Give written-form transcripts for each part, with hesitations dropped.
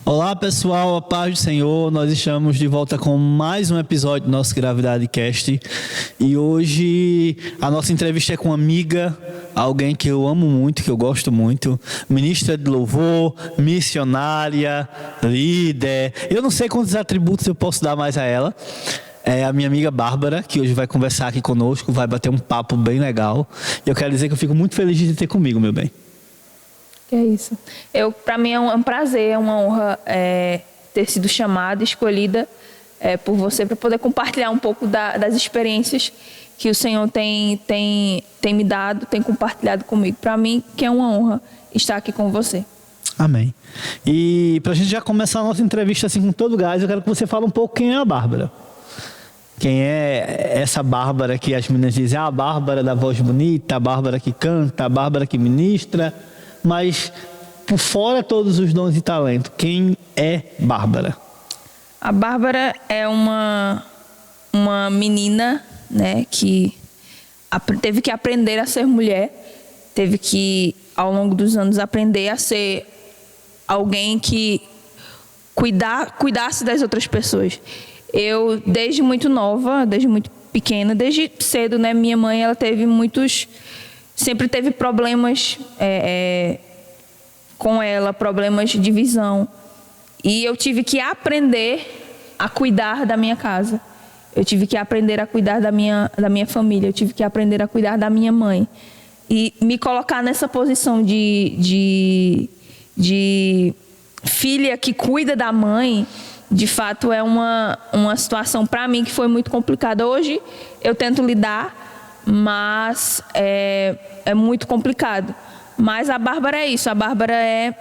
Olá pessoal, a paz do Senhor, nós estamos de volta com mais um episódio do nosso Gravidade Cast e hoje a nossa entrevista é com uma amiga, alguém que eu amo muito, que eu gosto muito, ministra de louvor, missionária, líder, eu não sei quantos atributos eu posso dar mais a ela. É a minha amiga Bárbara, que hoje vai conversar aqui conosco, vai bater um papo bem legal. E eu quero dizer que eu fico muito feliz de ter comigo, meu bem. Que é isso. Para mim é um prazer, é uma honra ter sido chamada, escolhida por você para poder compartilhar um pouco das experiências que o Senhor tem me dado, tem compartilhado comigo. Para mim, que é uma honra estar aqui com você. Amém. E para a gente já começar a nossa entrevista assim com todo gás, eu quero que você fale um pouco quem é a Bárbara. Quem é essa Bárbara que as meninas dizem, a Bárbara da voz bonita, a Bárbara que canta, a Bárbara que ministra, mas por fora todos os dons e talentos, quem é Bárbara? A Bárbara é uma menina, né, que teve que aprender a ser mulher, teve que, ao longo dos anos, aprender a ser alguém que cuidasse das outras pessoas. Eu, desde muito nova, desde muito pequena, desde cedo, né, minha mãe, ela sempre teve problemas com ela, problemas de visão. E eu tive que aprender a cuidar da minha casa. Eu tive que aprender a cuidar da minha família. Eu tive que aprender a cuidar da minha mãe. E me colocar nessa posição de filha que cuida da mãe, de fato é uma situação para mim que foi muito complicada. Hoje eu tento lidar, mas é muito complicado. Mas a Bárbara é isso, a Bárbara é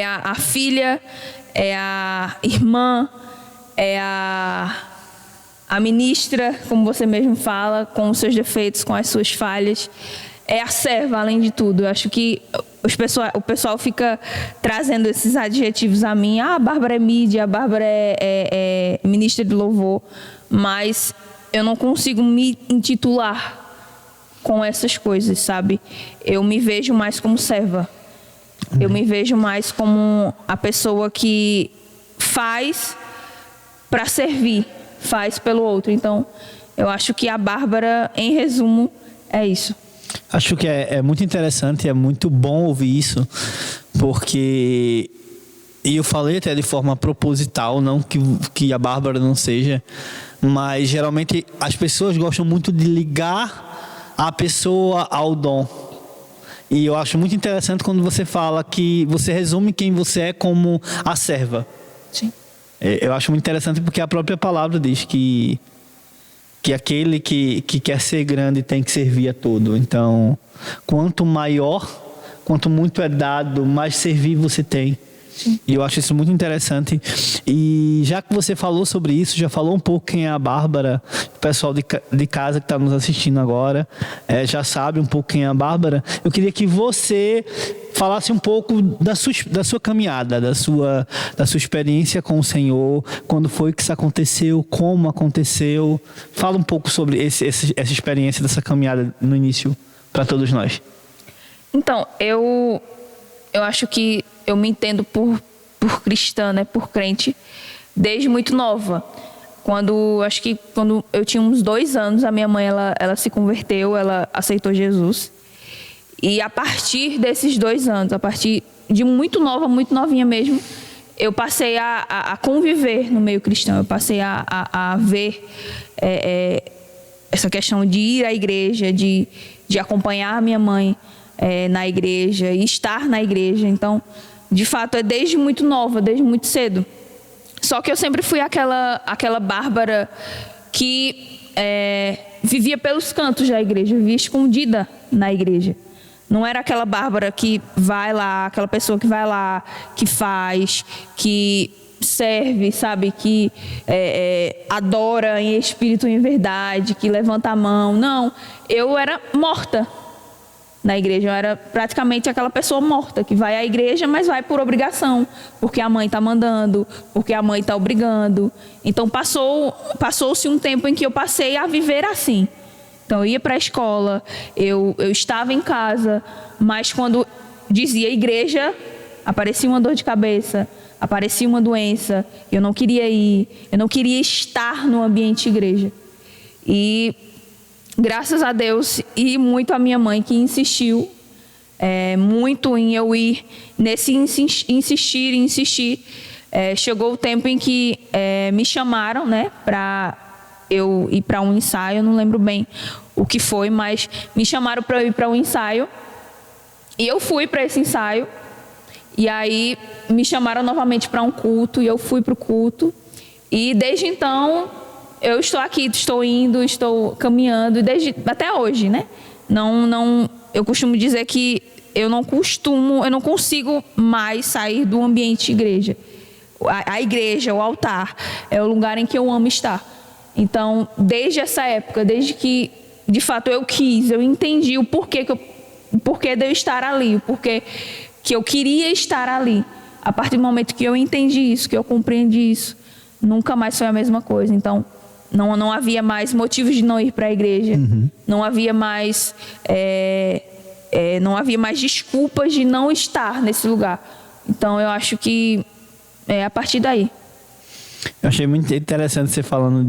a filha, é a irmã, é a ministra, como você mesmo fala, com os seus defeitos, com as suas falhas, é a serva, além de tudo. Eu acho que o pessoal fica trazendo esses adjetivos a mim, a Bárbara é mídia, a Bárbara é ministra de louvor, mas eu não consigo me intitular com essas coisas, sabe? Eu me vejo mais como serva. Eu me vejo mais como a pessoa que faz para servir, faz pelo outro. Então, eu acho que a Bárbara, em resumo, é isso. Acho que é muito interessante, é muito bom ouvir isso, porque... E eu falei até de forma proposital, não que a Bárbara não seja, mas geralmente as pessoas gostam muito de ligar a pessoa ao dom. E eu acho muito interessante quando você fala que você resume quem você é como a serva. Sim. Eu acho muito interessante porque a própria palavra diz que aquele que quer ser grande tem que servir a todo. Então, quanto muito é dado, mais servir você tem. Sim. E eu acho isso muito interessante. E já que você falou sobre isso, já falou um pouco quem é a Bárbara, o pessoal de casa que está nos assistindo agora já sabe um pouco quem é a Bárbara. Eu queria que você falasse um pouco da sua caminhada, da sua experiência com o Senhor, quando foi que isso aconteceu, como aconteceu. Fala um pouco sobre essa experiência dessa caminhada no início para todos nós. Então, eu acho que eu me entendo por cristã, né, por crente, desde muito nova. Acho que quando eu tinha uns 2 anos, a minha mãe ela se converteu, ela aceitou Jesus. E a partir desses 2 anos, a partir de muito novinha mesmo, eu passei a conviver no meio cristão. Eu passei a ver essa questão de ir à igreja, de acompanhar a minha mãe na igreja e estar na igreja. Então, de fato, é desde muito nova, desde muito cedo. Só que eu sempre fui aquela Bárbara que vivia pelos cantos da igreja, vivia escondida na igreja. Não era aquela Bárbara que vai lá, aquela pessoa que vai lá, que faz, que serve, sabe? Que adora em espírito e em verdade, que levanta a mão. Não, eu era morta na igreja. Eu era praticamente aquela pessoa morta que vai à igreja, mas vai por obrigação, porque a mãe está mandando, porque a mãe está obrigando. Então passou-se um tempo em que eu passei a viver assim. Então eu ia para a escola, eu estava em casa, mas quando dizia igreja, aparecia uma dor de cabeça, aparecia uma doença, eu não queria ir, eu não queria estar no ambiente igreja. E graças a Deus e muito a minha mãe que insistiu muito em eu ir nesse insistir. Chegou o tempo em que me chamaram, né, para eu ir para um ensaio. Eu não lembro bem o que foi, mas me chamaram para eu ir para um ensaio. E eu fui para esse ensaio. E aí me chamaram novamente para um culto e eu fui para o culto. E desde então eu estou aqui, estou indo, estou caminhando desde até hoje, né? Eu costumo dizer que eu não consigo mais sair do ambiente igreja. A igreja, o altar, é o lugar em que eu amo estar. Então, desde essa época, desde que de fato eu entendi o porquê de eu estar ali, o porquê que eu queria estar ali. A partir do momento que eu entendi isso, que eu compreendi isso, nunca mais foi a mesma coisa. Então, não havia mais motivos de não ir para a igreja. Não havia mais desculpas de não estar nesse lugar. Então, eu acho que é a partir daí. Eu achei muito interessante você falando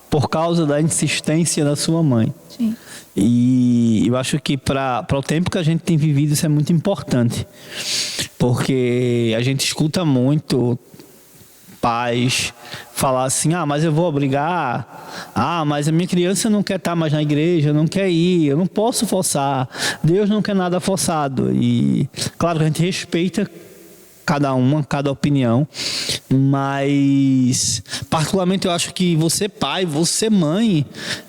por causa da insistência da sua mãe. Sim. E eu acho que para o tempo que a gente tem vivido isso é muito importante, porque a gente escuta muito pais falar assim: mas eu vou obrigar, mas a minha criança não quer estar mais na igreja, não quer ir, eu não posso forçar, Deus não quer nada forçado. E claro que a gente respeita cada opinião, mas particularmente eu acho que você pai, você mãe,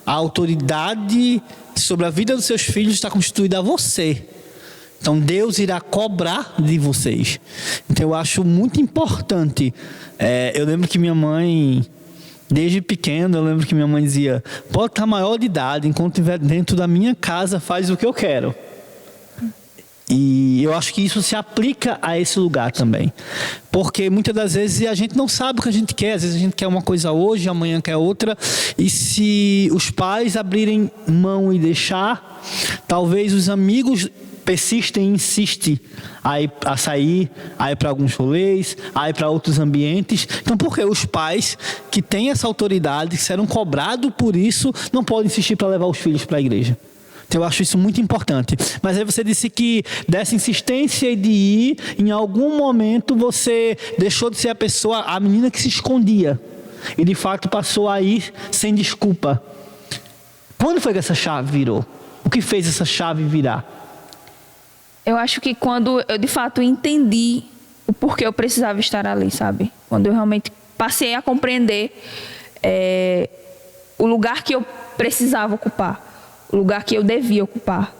a autoridade sobre a vida dos seus filhos está constituída a você. Então Deus irá cobrar de vocês. Então eu acho muito importante. Eu lembro que minha mãe, desde pequeno, eu lembro que minha mãe dizia: pode estar maior de idade, enquanto estiver dentro da minha casa, faz o que eu quero. E eu acho que isso se aplica a esse lugar também. Porque muitas das vezes a gente não sabe o que a gente quer. Às vezes a gente quer uma coisa hoje, amanhã quer outra. E se os pais abrirem mão e deixar, talvez os amigos persistem e insistem a sair, a ir para alguns rolês, a ir para outros ambientes. Então, por que os pais que têm essa autoridade, que serão cobrados por isso, não podem insistir para levar os filhos para a igreja? Então, eu acho isso muito importante. Mas aí você disse que dessa insistência de ir, em algum momento você deixou de ser a menina que se escondia. E de fato passou a ir sem desculpa. Quando foi que essa chave virou? O que fez essa chave virar? Eu acho que quando eu de fato entendi o porquê eu precisava estar ali, sabe? Quando eu realmente passei a compreender o lugar que eu precisava ocupar. O lugar que eu devia ocupar.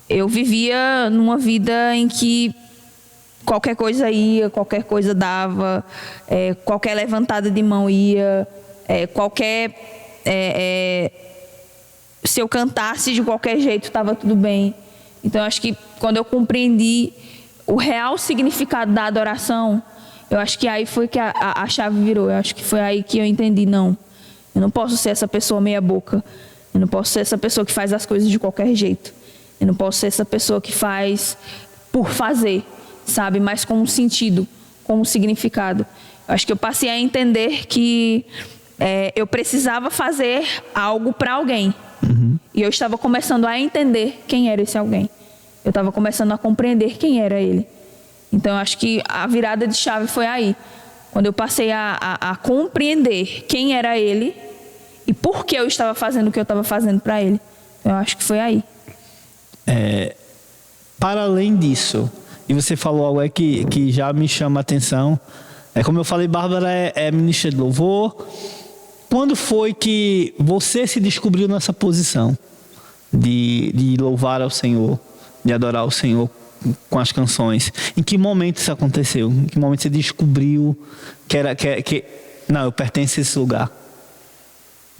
Eu vivia numa vida em que qualquer coisa ia, qualquer coisa dava, qualquer levantada de mão ia, se eu cantasse de qualquer jeito estava tudo bem. Então, eu acho que quando eu compreendi o real significado da adoração, eu acho que aí foi que a chave virou. Eu acho que foi aí que eu entendi: não, eu não posso ser essa pessoa meia boca. Eu não posso ser essa pessoa que faz as coisas de qualquer jeito. Eu não posso ser essa pessoa que faz por fazer, sabe? Mas com um sentido, com um significado. Eu acho que eu passei a entender que eu precisava fazer algo para alguém. E eu estava começando a entender quem era esse alguém. Eu estava começando a compreender quem era ele. Então, eu acho que a virada de chave foi aí. Quando eu passei a compreender quem era ele e por que eu estava fazendo o que eu estava fazendo para ele. Eu acho que foi aí. Para além disso, e você falou algo aí que já me chama a atenção. Como eu falei, Bárbara é ministra de louvor. Quando foi que você se descobriu nessa posição de louvar ao Senhor, de adorar ao Senhor com as canções? Em que momento isso aconteceu? Em que momento você descobriu que não, eu pertenço a esse lugar?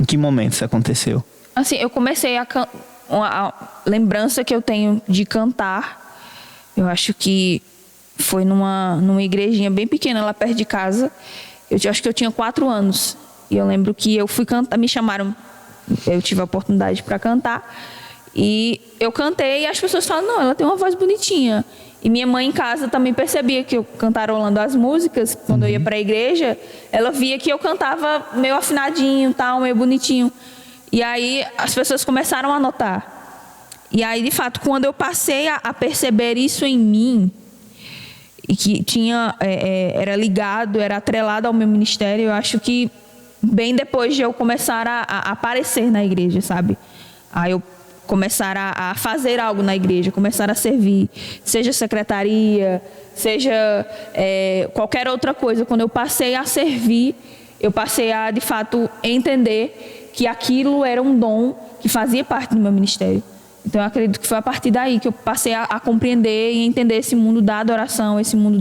Em que momento isso aconteceu? Assim, eu comecei a lembrança que eu tenho de cantar, eu acho que foi numa igrejinha bem pequena lá perto de casa. Eu acho que eu tinha 4 anos. E eu lembro que eu fui cantar, me chamaram, eu tive a oportunidade para cantar. E eu cantei e as pessoas falaram: não, ela tem uma voz bonitinha. E minha mãe em casa também percebia que eu cantarolando as músicas, quando eu ia para a igreja, ela via que eu cantava meio afinadinho, tal, meio bonitinho. E aí as pessoas começaram a notar. E aí, de fato, quando eu passei a perceber isso em mim, e que era ligado, era atrelado ao meu ministério, eu acho que bem depois de eu começar a aparecer na igreja, sabe? Aí eu começar a fazer algo na igreja, começar a servir, seja secretaria, seja qualquer outra coisa. Quando eu passei a servir, eu passei a, de fato, entender que aquilo era um dom que fazia parte do meu ministério. Então, eu acredito que foi a partir daí que eu passei a compreender e entender esse mundo da adoração, esse mundo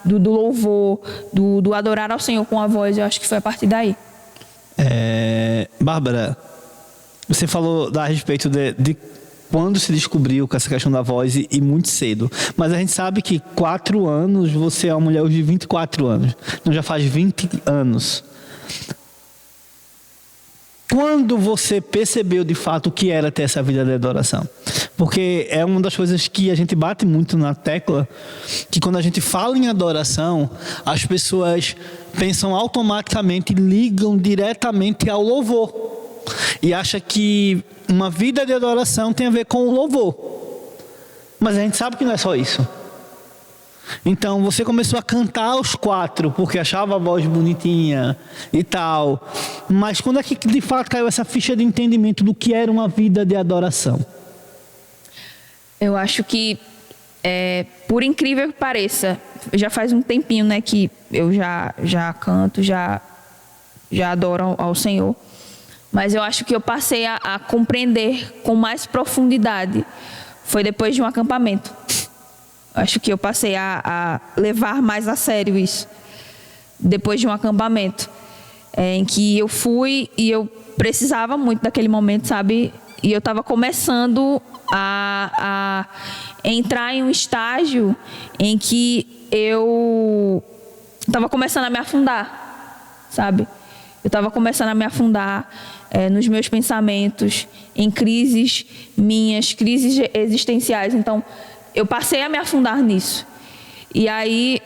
do louvor, do adorar ao Senhor com a voz. Eu acho que foi a partir daí. Bárbara, você falou a respeito de quando se descobriu com essa questão da voz e muito cedo. Mas a gente sabe que 4 anos, você é uma mulher hoje de 24 anos. Então já faz 20 anos. Quando você percebeu de fato o que era ter essa vida de adoração? Porque é uma das coisas que a gente bate muito na tecla, que quando a gente fala em adoração, as pessoas pensam automaticamente, ligam diretamente ao louvor. E acha que uma vida de adoração tem a ver com o louvor. Mas a gente sabe que não é só isso. Então você começou a cantar aos 4 porque achava a voz bonitinha e tal. Mas quando é que de fato caiu essa ficha de entendimento do que era uma vida de adoração? Eu acho que, por incrível que pareça, já faz um tempinho, né, que eu já canto, já adoro ao Senhor. Mas eu acho que eu passei a compreender com mais profundidade. Foi depois de um acampamento. Acho que eu passei a levar mais a sério isso. Depois de um acampamento. Em que eu fui e eu precisava muito daquele momento, sabe? E eu estava começando a entrar em um estágio em que eu estava começando a me afundar, sabe? Eu estava começando a me afundar nos meus pensamentos, em crises minhas, crises existenciais. Então, eu passei a me afundar nisso. E aí,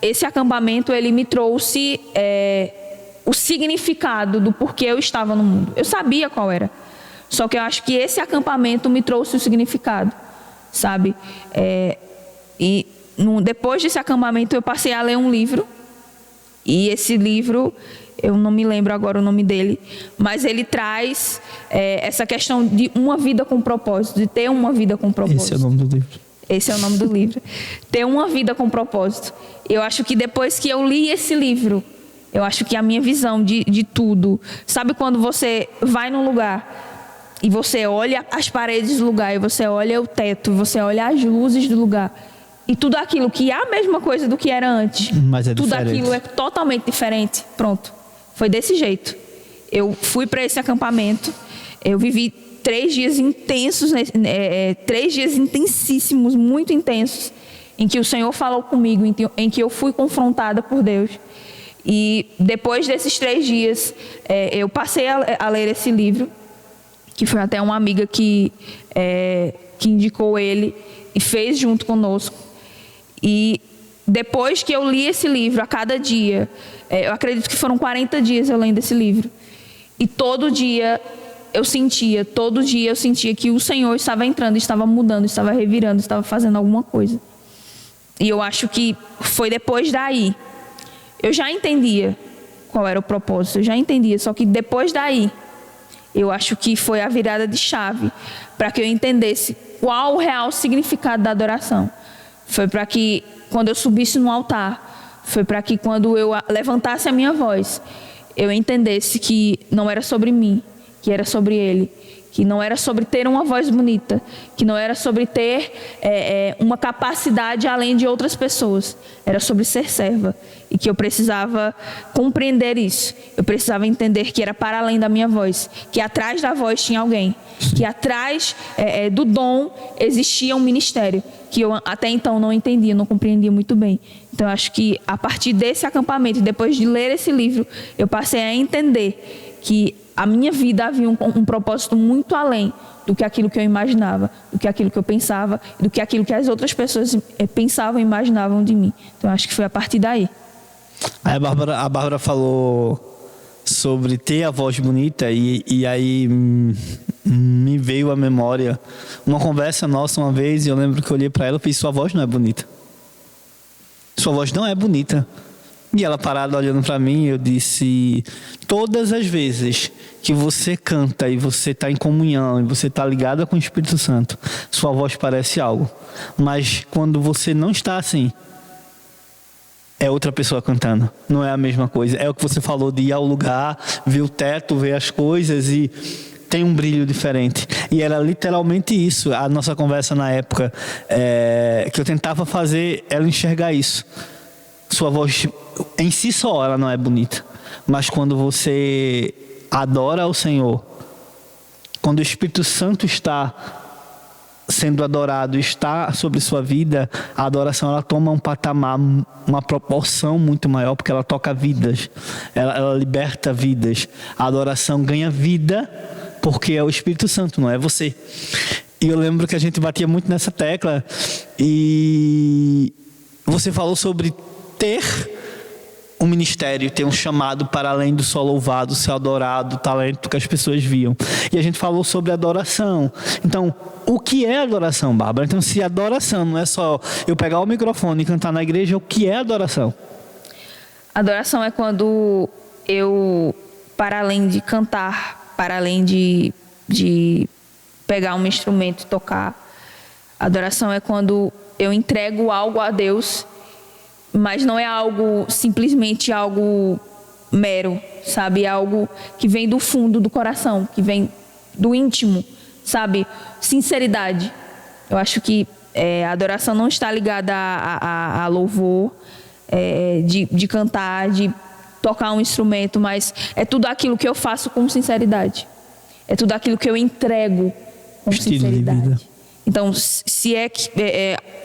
esse acampamento, ele me trouxe o significado do porquê eu estava no mundo. Eu sabia qual era. Só que eu acho que esse acampamento me trouxe o significado, sabe? Depois desse acampamento, eu passei a ler um livro. E esse livro, eu não me lembro agora o nome dele, mas ele traz essa questão de uma vida com propósito, de ter uma vida com propósito. Esse é o nome do livro. Esse é o nome do livro. Ter uma vida com propósito. Eu acho que depois que eu li esse livro, eu acho que a minha visão de tudo... Sabe quando você vai num lugar e você olha as paredes do lugar, e você olha o teto, e você olha as luzes do lugar, e tudo aquilo que é a mesma coisa do que era antes, mas tudo aquilo é totalmente diferente. Pronto. Foi desse jeito. Eu fui para esse acampamento, eu vivi 3 dias intensos, 3 dias intensíssimos, muito intensos, em que o Senhor falou comigo, em que eu fui confrontada por Deus. E depois desses 3 dias, eu passei a ler esse livro, que foi até uma amiga que indicou ele e fez junto conosco. E depois que eu li esse livro, a cada dia, eu acredito que foram 40 dias eu lendo esse livro, e todo dia eu sentia que o Senhor estava entrando, estava mudando, estava revirando, estava fazendo alguma coisa. E eu acho que foi depois daí. Eu já entendia qual era o propósito, eu já entendia, só que depois daí, eu acho que foi a virada de chave para que eu entendesse qual o real significado da adoração. Foi para que, quando eu subisse no altar, foi para que, quando eu levantasse a minha voz, eu entendesse que não era sobre mim, que era sobre Ele, que não era sobre ter uma voz bonita, que não era sobre ter uma capacidade além de outras pessoas, era sobre ser serva, e que eu precisava compreender isso. Eu precisava entender que era para além da minha voz, que atrás da voz tinha alguém, que atrás do dom existia um ministério, que eu até então não entendia, não compreendia muito bem. Então eu acho que a partir desse acampamento, depois de ler esse livro, eu passei a entender que a minha vida havia um propósito muito além do que aquilo que eu imaginava, do que aquilo que eu pensava, do que aquilo que as outras pessoas pensavam e imaginavam de mim. Então, acho que foi a partir daí. Aí a Bárbara falou sobre ter a voz bonita e aí me veio à memória uma conversa nossa uma vez, e eu lembro que eu olhei para ela e fiz: sua voz não é bonita. Sua voz não é bonita. E ela parada olhando para mim, eu disse: todas as vezes que você canta e você está em comunhão e você está ligada com o Espírito Santo, sua voz parece algo. Mas quando você não está assim, é outra pessoa cantando. Não é a mesma coisa. É o que você falou de ir ao lugar, ver o teto, ver as coisas e tem um brilho diferente. E era literalmente isso. A nossa conversa na época, que eu tentava fazer ela enxergar isso. Sua voz em si só ela não é bonita, mas quando você adora ao Senhor, quando o Espírito Santo está sendo adorado, está sobre sua vida, a adoração ela toma um patamar, uma proporção muito maior, porque ela toca vidas, ela liberta vidas. A adoração ganha vida porque é o Espírito Santo, não é você. E eu lembro que a gente batia muito nessa tecla, e você falou sobre ter um ministério, ter um chamado para além do só louvado, ser adorado, o talento que as pessoas viam. E a gente falou sobre adoração. Então, o que é adoração, Bárbara? Então, se adoração não é só eu pegar o microfone e cantar na igreja, o que é adoração? Adoração é quando eu, para além de cantar, para além de pegar um instrumento e tocar, adoração é quando eu entrego algo a Deus, mas não é algo, simplesmente algo mero, sabe? É algo que vem do fundo do coração, que vem do íntimo, sabe? Sinceridade. Eu acho que a adoração não está ligada a louvor, de cantar, de tocar um instrumento, mas é tudo aquilo que eu faço com sinceridade. É tudo aquilo que eu entrego com sinceridade. Então, se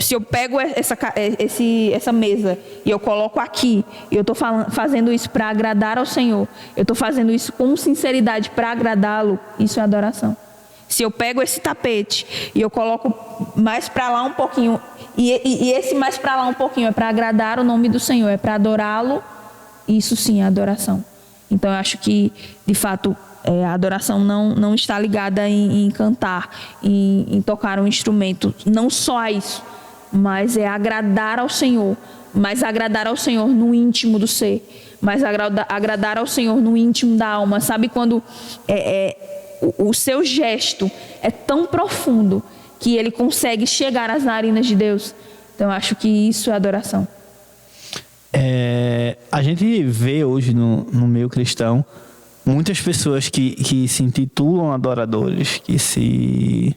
eu pego essa mesa e eu coloco aqui, e eu estou fazendo isso para agradar ao Senhor, eu estou fazendo isso com sinceridade para agradá-lo, isso é adoração. Se eu pego esse tapete e eu coloco mais para lá um pouquinho, e esse mais para lá um pouquinho é para agradar o nome do Senhor, é para adorá-lo, isso sim é adoração. Então, eu acho que, de fato, a adoração não está ligada em cantar, em tocar um instrumento, não só a isso, mas é agradar ao Senhor, mas agradar ao Senhor no íntimo do ser, mas agradar ao Senhor no íntimo da alma. Sabe quando o seu gesto é tão profundo que ele consegue chegar às narinas de Deus? Então eu acho que isso é adoração. A gente vê hoje no meio cristão muitas pessoas que se intitulam adoradores, que se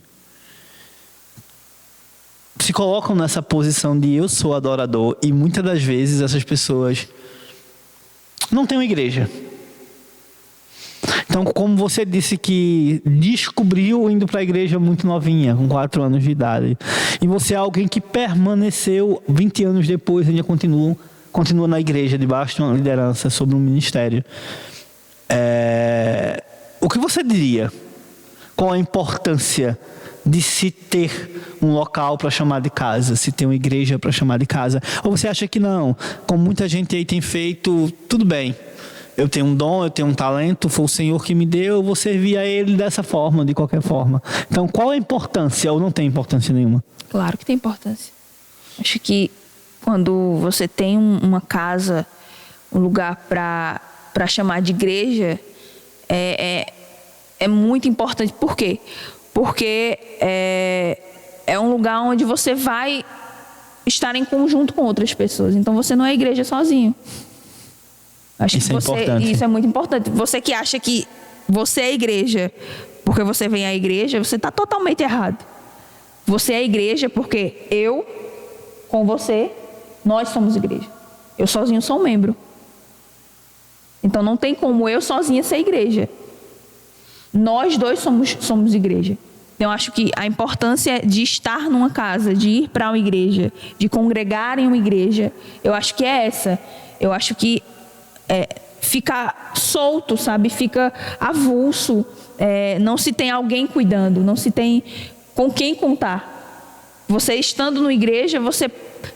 colocam nessa posição de eu sou adorador, e muitas das vezes essas pessoas não têm uma igreja. Então, como você disse que descobriu indo para a igreja muito novinha, com 4 anos de idade, e você é alguém que permaneceu 20 anos depois, ainda continua na igreja, debaixo de uma liderança, sobre um ministério. O que você diria? Qual a importância de se ter um local para chamar de casa, se ter uma igreja para chamar de casa? Ou você acha que não? Como muita gente aí tem feito, tudo bem, eu tenho um dom, eu tenho um talento, foi o Senhor que me deu, eu vou servir a Ele dessa forma, de qualquer forma. Então, qual a importância, ou não tem importância nenhuma? Claro que tem importância. Acho que quando você tem uma casa, um lugar para chamar de igreja, é muito importante. Por quê? Porque é um lugar onde você vai estar em conjunto com outras pessoas. Então você não é igreja sozinho. Acho isso que é importante. Isso é muito importante. Você que acha que você é igreja porque você vem à igreja, você está totalmente errado. Você é igreja porque eu, com você, nós somos igreja. Eu sozinho sou um membro. Então não tem como eu sozinha ser igreja. Nós dois somos igreja. Então eu acho que a importância de estar numa casa, de ir para uma igreja, de congregar em uma igreja, eu acho que é essa. Eu acho que fica solto, sabe? Fica avulso. Não se tem alguém cuidando, não se tem com quem contar. Você estando na igreja, você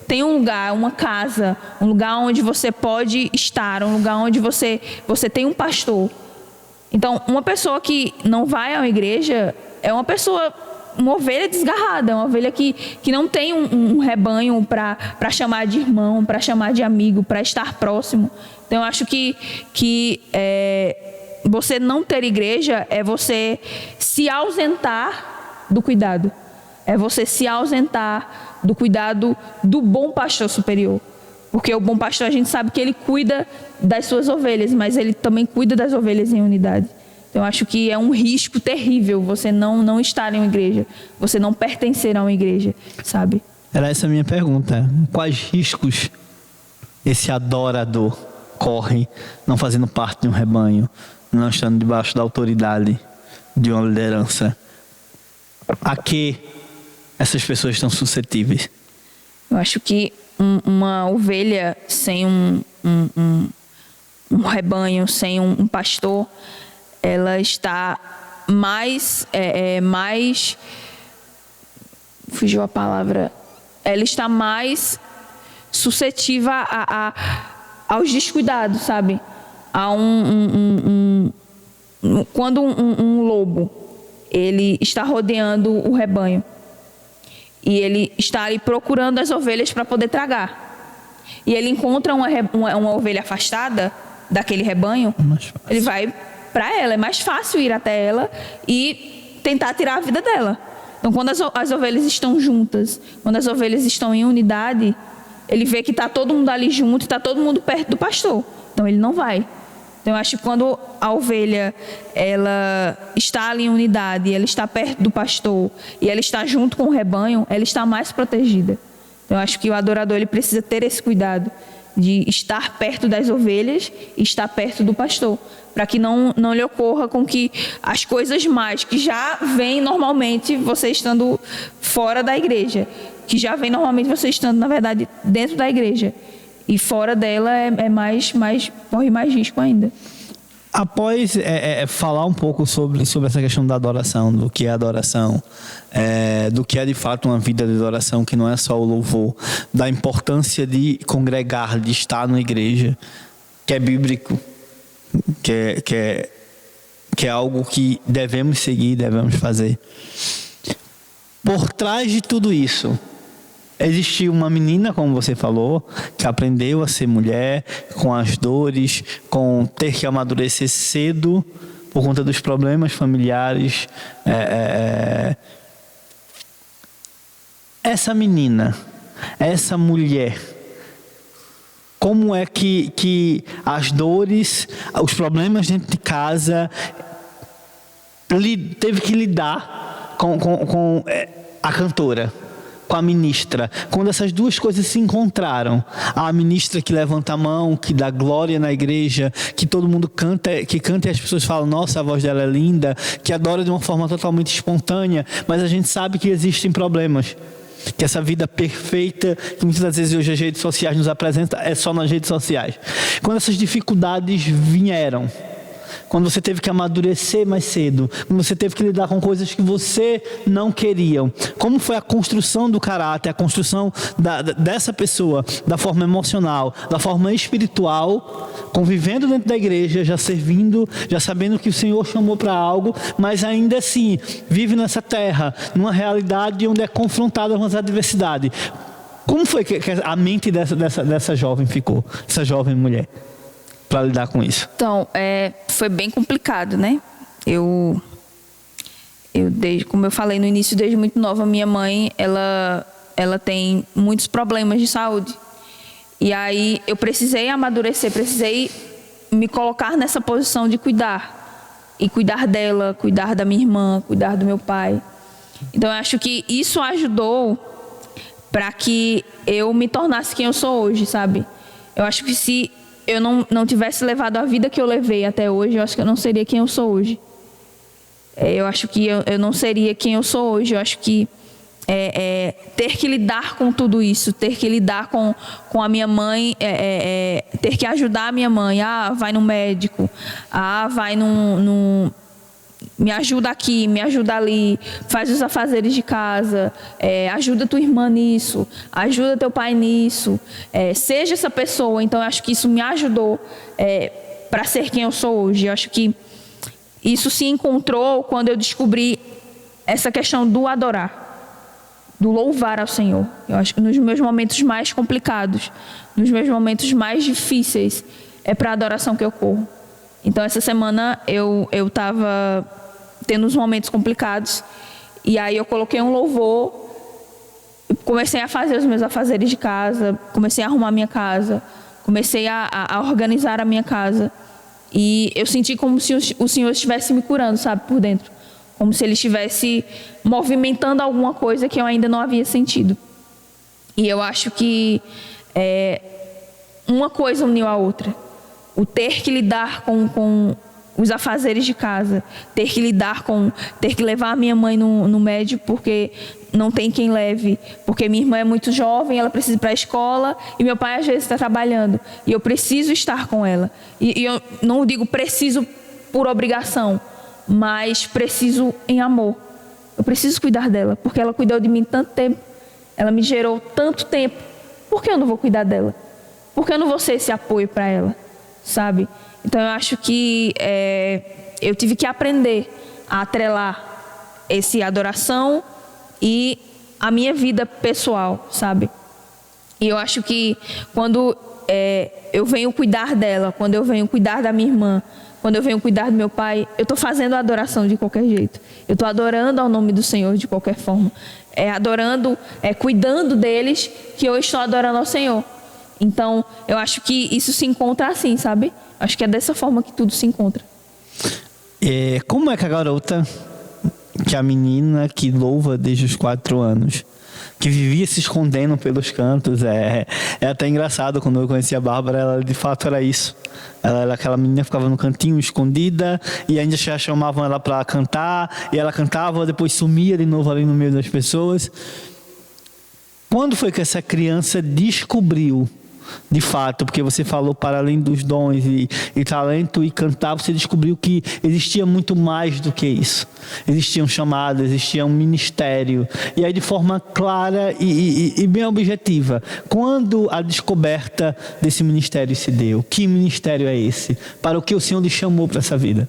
tem um lugar, uma casa, um lugar onde você pode estar, um lugar onde você tem um pastor. Então, uma pessoa que não vai à igreja é uma ovelha desgarrada, uma ovelha que não tem um rebanho para chamar de irmão, para chamar de amigo, para estar próximo. Então, eu acho que você não ter igreja é você se ausentar do cuidado. É você se ausentar do cuidado do bom pastor superior. Porque o bom pastor, a gente sabe que ele cuida das suas ovelhas, mas ele também cuida das ovelhas em unidade. Então, eu acho que é um risco terrível você não estar em uma igreja, você não pertencer a uma igreja, sabe? Era essa a minha pergunta. Quais riscos esse adorador corre não fazendo parte de um rebanho, não estando debaixo da autoridade de uma liderança? A que essas pessoas estão suscetíveis? Eu acho que uma ovelha sem um rebanho, sem um pastor, ela está mais fugiu a palavra, ela está mais suscetível aos descuidados, sabe? Quando um lobo ele está rodeando o rebanho e ele está ali procurando as ovelhas para poder tragar, e ele encontra uma ovelha afastada daquele rebanho, ele vai para ela, é mais fácil ir até ela e tentar tirar a vida dela. Então, quando as ovelhas estão juntas, quando as ovelhas estão em unidade, ele vê que está todo mundo ali junto, está todo mundo perto do pastor, então ele não vai. Então, eu acho que quando a ovelha ela está ali em unidade, ela está perto do pastor e ela está junto com o rebanho, ela está mais protegida. Então, eu acho que o adorador ele precisa ter esse cuidado de estar perto das ovelhas e estar perto do pastor, para que não lhe ocorra com que as coisas más que já vêm normalmente você estando fora da igreja, que já vem normalmente você estando, na verdade, dentro da igreja, e fora dela corre mais risco ainda. Após falar um pouco sobre essa questão da adoração, do que é adoração, do que é de fato uma vida de adoração, que não é só o louvor, da importância de congregar, de estar na igreja, que é bíblico, que é algo que devemos seguir, devemos fazer. Por trás de tudo isso, existiu uma menina, como você falou, que aprendeu a ser mulher, com as dores, com ter que amadurecer cedo por conta dos problemas familiares. Essa menina, essa mulher, como é que as dores, os problemas dentro de casa, teve que lidar com a cantora, com a ministra, quando essas duas coisas se encontraram? A ministra que levanta a mão, que dá glória na igreja, que todo mundo canta, que canta e as pessoas falam, nossa, a voz dela é linda, que adora de uma forma totalmente espontânea, mas a gente sabe que existem problemas, que essa vida perfeita, que muitas das vezes hoje as redes sociais nos apresentam, é só nas redes sociais. Quando essas dificuldades vieram, quando você teve que amadurecer mais cedo, quando você teve que lidar com coisas que você não queria, como foi a construção do caráter, a construção dessa pessoa, da forma emocional, da forma espiritual, convivendo dentro da igreja, já servindo, já sabendo que o Senhor chamou para algo, mas ainda assim vive nessa terra, numa realidade onde é confrontada com as adversidades. Como foi que a mente dessa jovem ficou, essa jovem mulher, para lidar com isso? Então, foi bem complicado, né? Eu como eu falei no início, desde muito nova, minha mãe, ela tem muitos problemas de saúde. E aí eu precisei amadurecer, precisei me colocar nessa posição de cuidar. E cuidar dela, cuidar da minha irmã, cuidar do meu pai. Então, eu acho que isso ajudou para que eu me tornasse quem eu sou hoje, sabe? Eu acho que se eu não tivesse levado a vida que eu levei até hoje, eu acho que eu não seria quem eu sou hoje. Eu acho que eu não seria quem eu sou hoje. Eu acho que ter que lidar com tudo isso, ter que lidar com a minha mãe, ter que ajudar a minha mãe. Vai no médico, vai num me ajuda aqui, me ajuda ali, faz os afazeres de casa, ajuda tua irmã nisso, ajuda teu pai nisso, seja essa pessoa. Então eu acho que isso me ajudou para ser quem eu sou hoje. Eu acho que isso se encontrou quando eu descobri essa questão do adorar, do louvar ao Senhor. Eu acho que nos meus momentos mais complicados, nos meus momentos mais difíceis, é para a adoração que eu corro. Então essa semana eu estava tendo uns momentos complicados e aí eu coloquei um louvor, comecei a fazer os meus afazeres de casa, comecei a arrumar minha casa, comecei a organizar a minha casa e eu senti como se o Senhor estivesse me curando, sabe, por dentro. Como se Ele estivesse movimentando alguma coisa que eu ainda não havia sentido. E eu acho que uma coisa uniu a outra. O ter que lidar com os afazeres de casa, ter que levar a minha mãe no médico porque não tem quem leve, porque minha irmã é muito jovem, ela precisa ir para a escola e meu pai às vezes está trabalhando e eu preciso estar com ela. E eu não digo preciso por obrigação, mas preciso em amor. Eu preciso cuidar dela, porque ela cuidou de mim tanto tempo, ela me gerou tanto tempo. Por que eu não vou cuidar dela? Por que eu não vou ser esse apoio para ela? Sabe? Então eu acho que eu tive que aprender a atrelar esse adoração e a minha vida pessoal, sabe? E eu acho que quando eu venho cuidar dela, quando eu venho cuidar da minha irmã, quando eu venho cuidar do meu pai, eu estou fazendo a adoração de qualquer jeito. Eu estou adorando ao nome do Senhor de qualquer forma. Adorando, cuidando deles, que eu estou adorando ao Senhor. Então, eu acho que isso se encontra assim, sabe? Acho que é dessa forma que tudo se encontra. Como é que a garota, que a menina que louva desde os 4 anos, que vivia se escondendo pelos cantos, é até engraçado, quando eu conheci a Bárbara, ela de fato era isso. Ela era aquela menina que ficava no cantinho, escondida, e ainda já chamavam ela para cantar, e ela cantava, depois sumia de novo ali no meio das pessoas. Quando foi que essa criança descobriu, de fato, porque você falou para além dos dons e talento e cantar, você descobriu que existia muito mais do que isso. Existia um chamado, existia um ministério. E aí, de forma clara e bem objetiva, quando a descoberta desse ministério se deu? Que ministério é esse? Para o que o Senhor lhe chamou para essa vida?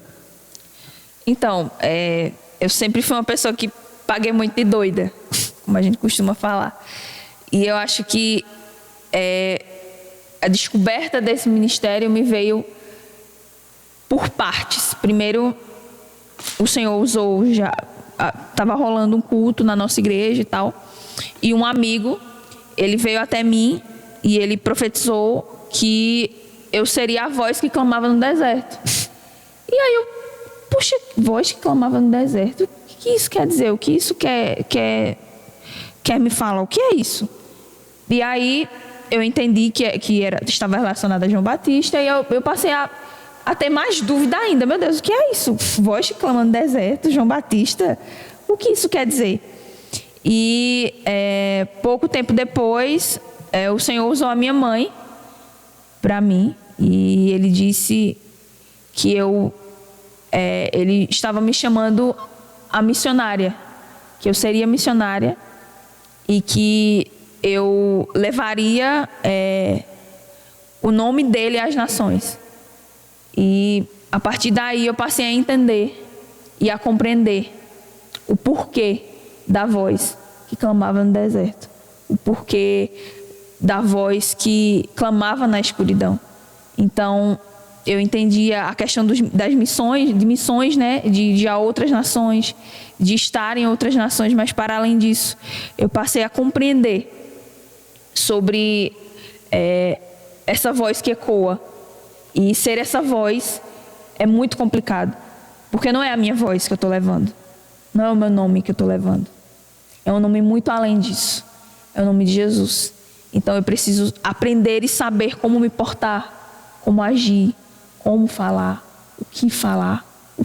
Então, eu sempre fui uma pessoa que paguei muito de doida, como a gente costuma falar. E eu acho que a descoberta desse ministério me veio por partes. Primeiro, o Senhor usou, já estava rolando um culto na nossa igreja e tal, e um amigo, ele veio até mim e ele profetizou que eu seria a voz que clamava no deserto. E aí eu, puxa, voz que clamava no deserto, o que isso quer dizer? O que isso quer me falar? O que é isso? E aí eu entendi que estava relacionado a João Batista, e eu passei a ter mais dúvida ainda. Meu Deus, o que é isso? Voz clamando no deserto, João Batista, o que isso quer dizer? E pouco tempo depois, o Senhor usou a minha mãe para mim, e Ele disse que Ele estava me chamando a missionária, que eu seria missionária e que eu levaria o nome dele às nações. E a partir daí eu passei a entender e a compreender o porquê da voz que clamava no deserto, o porquê da voz que clamava na escuridão. Então eu entendia a questão das missões, né, de ir a outras nações, de estar em outras nações, mas para além disso, eu passei a compreender sobre essa voz que ecoa. E ser essa voz é muito complicado, porque não é a minha voz que eu estou levando, não é o meu nome que eu estou levando, é um nome muito além disso, é o nome de Jesus. Então eu preciso aprender e saber como me portar, como agir, como falar, o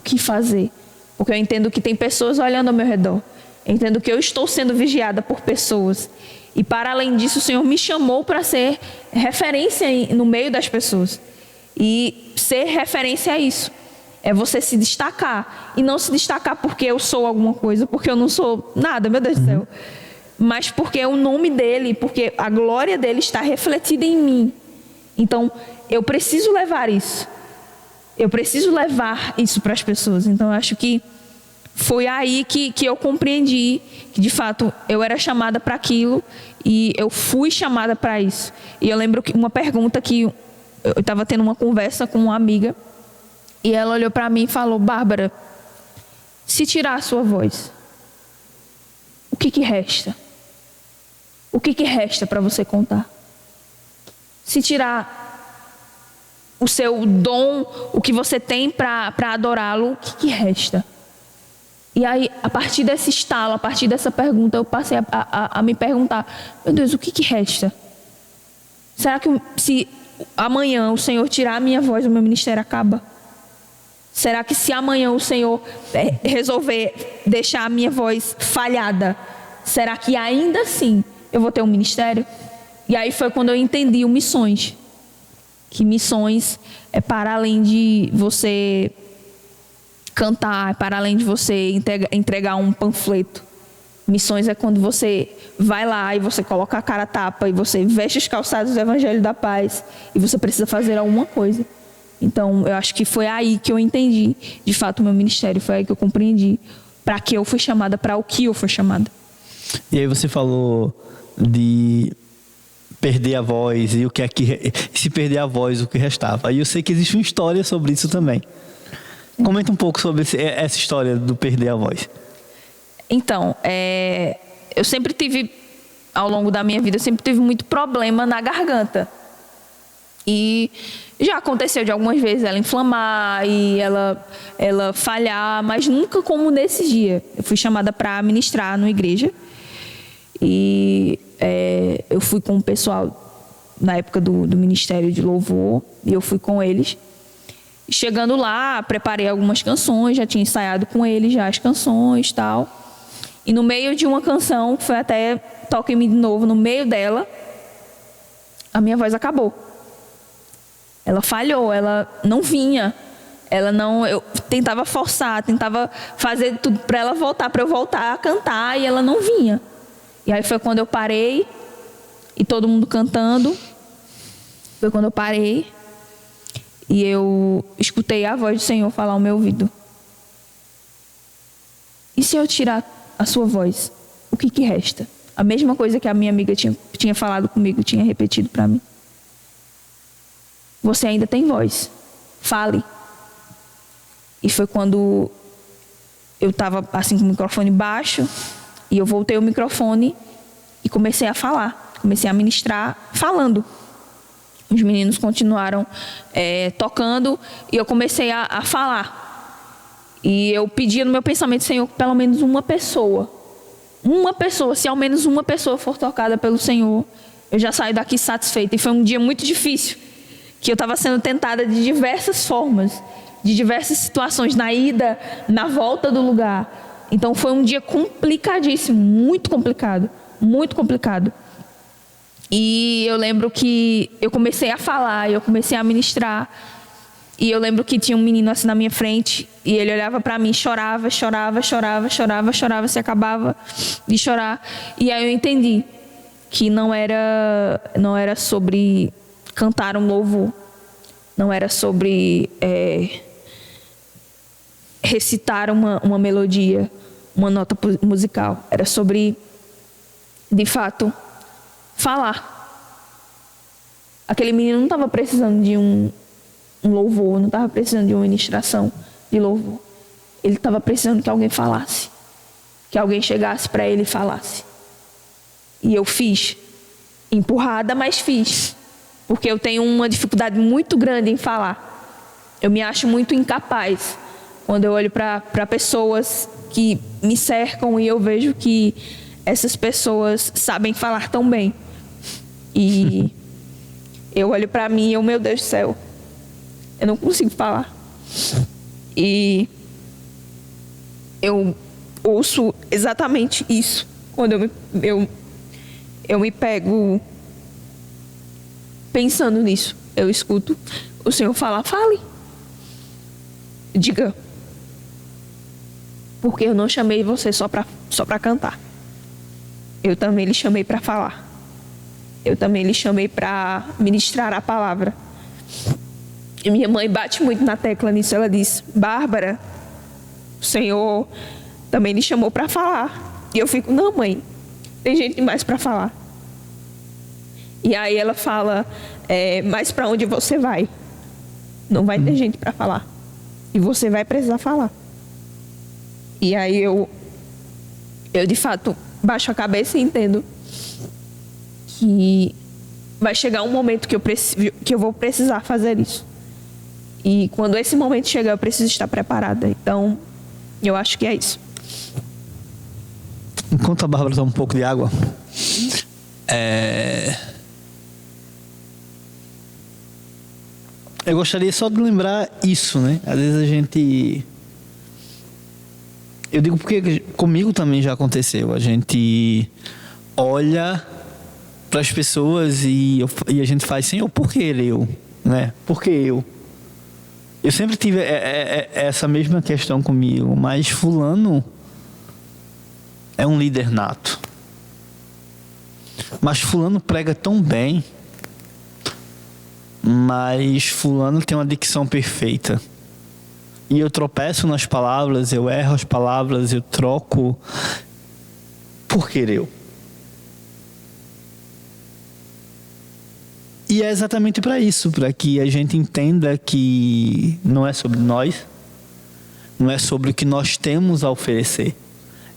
que fazer, porque eu entendo que tem pessoas olhando ao meu redor, Eu entendo que eu estou sendo vigiada por pessoas. E para além disso, o Senhor me chamou para ser referência no meio das pessoas. E ser referência é isso. É você se destacar. E não se destacar porque eu sou alguma coisa, porque eu não sou nada, meu Deus do céu. Mas porque é o nome dele, porque a glória dele está refletida em mim. Então, eu preciso levar isso. Eu preciso levar isso para as pessoas. Então, eu acho que foi aí que eu compreendi que, de fato, eu era chamada para aquilo e eu fui chamada para isso. E eu lembro que uma pergunta que eu estava tendo uma conversa com uma amiga e ela olhou para mim e falou: Bárbara, se tirar a sua voz, o que resta? O que resta para você contar? Se tirar o seu dom, o que você tem para adorá-lo, o que resta? E aí, a partir desse estalo, a partir dessa pergunta, eu passei a me perguntar: meu Deus, o que resta? Será que se amanhã o Senhor tirar a minha voz, o meu ministério acaba? Será que se amanhã o Senhor resolver deixar a minha voz falhada, será que ainda assim eu vou ter um ministério? E aí foi quando eu entendi o missões. Que missões é para além de você cantar, é para além de você entregar um panfleto. Missões é quando você vai lá e você coloca a cara a tapa e você veste os calçados do Evangelho da Paz e você precisa fazer alguma coisa. Então, eu acho que foi aí que eu entendi, de fato, o meu ministério. Foi aí que eu compreendi para que eu fui chamada, para o que eu fui chamada. E aí você falou de perder a voz e o que é que se perder a voz, o que restava. E eu sei que existe uma história sobre isso também. Comenta um pouco sobre essa história do perder a voz. Então, eu sempre tive, ao longo da minha vida, eu sempre tive muito problema na garganta. E já aconteceu de algumas vezes ela inflamar e ela falhar, mas nunca como nesse dia. Eu fui chamada para ministrar numa igreja e eu fui com o pessoal na época do Ministério de Louvor e eu fui com eles. Chegando lá, preparei algumas canções, já tinha ensaiado com eles já as canções e tal. E no meio de uma canção, que foi até Toca em Mim de Novo, no meio dela, a minha voz acabou. Ela falhou, ela não vinha. Eu tentava forçar, tentava fazer tudo para ela voltar, para eu voltar a cantar, e ela não vinha. E aí foi quando eu parei, e todo mundo cantando. Foi quando eu parei, e eu escutei a voz do Senhor falar ao meu ouvido: e se eu tirar a sua voz, o que resta? A mesma coisa que a minha amiga tinha falado comigo, tinha repetido para mim. Você ainda tem voz, fale. E foi quando eu estava assim com o microfone baixo, e eu voltei o microfone e comecei a falar, comecei a ministrar falando. Os meninos continuaram tocando e eu comecei a falar. E eu pedia no meu pensamento: Senhor, pelo menos uma pessoa, se ao menos uma pessoa for tocada pelo Senhor, eu já saio daqui satisfeita. E foi um dia muito difícil, que eu estava sendo tentada de diversas formas, de diversas situações, na ida, na volta do lugar. Então foi um dia complicadíssimo, muito complicado, muito complicado. E eu lembro que eu comecei a falar, eu comecei a ministrar. E eu lembro que tinha um menino assim na minha frente, e ele olhava para mim, chorava, se acabava de chorar. E aí eu entendi que não era sobre cantar um louvor, não era sobre recitar uma melodia, uma nota musical. Era sobre, de fato, falar. Aquele menino não estava precisando de um louvor, não estava precisando de uma ministração de louvor. Ele estava precisando que alguém falasse, que alguém chegasse para ele e falasse. E eu fiz, empurrada, mas fiz, porque eu tenho uma dificuldade muito grande em falar. Eu me acho muito incapaz quando eu olho para pessoas que me cercam e eu vejo que essas pessoas sabem falar tão bem. E eu olho para mim e eu, meu Deus do céu, eu não consigo falar. E eu ouço exatamente isso. Quando eu me pego pensando nisso, eu escuto o Senhor falar: fale, diga, porque eu não chamei você só para cantar. Eu também lhe chamei para falar. Eu também lhe chamei para ministrar a palavra. E minha mãe bate muito na tecla nisso. Ela diz: Bárbara, o Senhor também lhe chamou para falar. E eu fico: não, mãe, tem gente demais para falar. E aí ela fala: mas para onde você vai? Não vai ter gente para falar. E você vai precisar falar. E aí eu de fato baixo a cabeça e entendo que vai chegar um momento que eu vou precisar fazer isso. E quando esse momento chegar, eu preciso estar preparada. Então, eu acho que é isso. Enquanto a Bárbara toma um pouco de água, eu gostaria só de lembrar isso, né? Às vezes a gente... Eu digo porque comigo também já aconteceu. A gente olha para as pessoas e a gente faz: Senhor, por que eu? Né? Por que eu? Eu sempre tive essa mesma questão comigo, mas fulano é um líder nato. Mas fulano prega tão bem, mas fulano tem uma dicção perfeita. E eu tropeço nas palavras, eu erro as palavras, eu troco. Por que eu? E é exatamente para isso, para que a gente entenda que não é sobre nós, não é sobre o que nós temos a oferecer,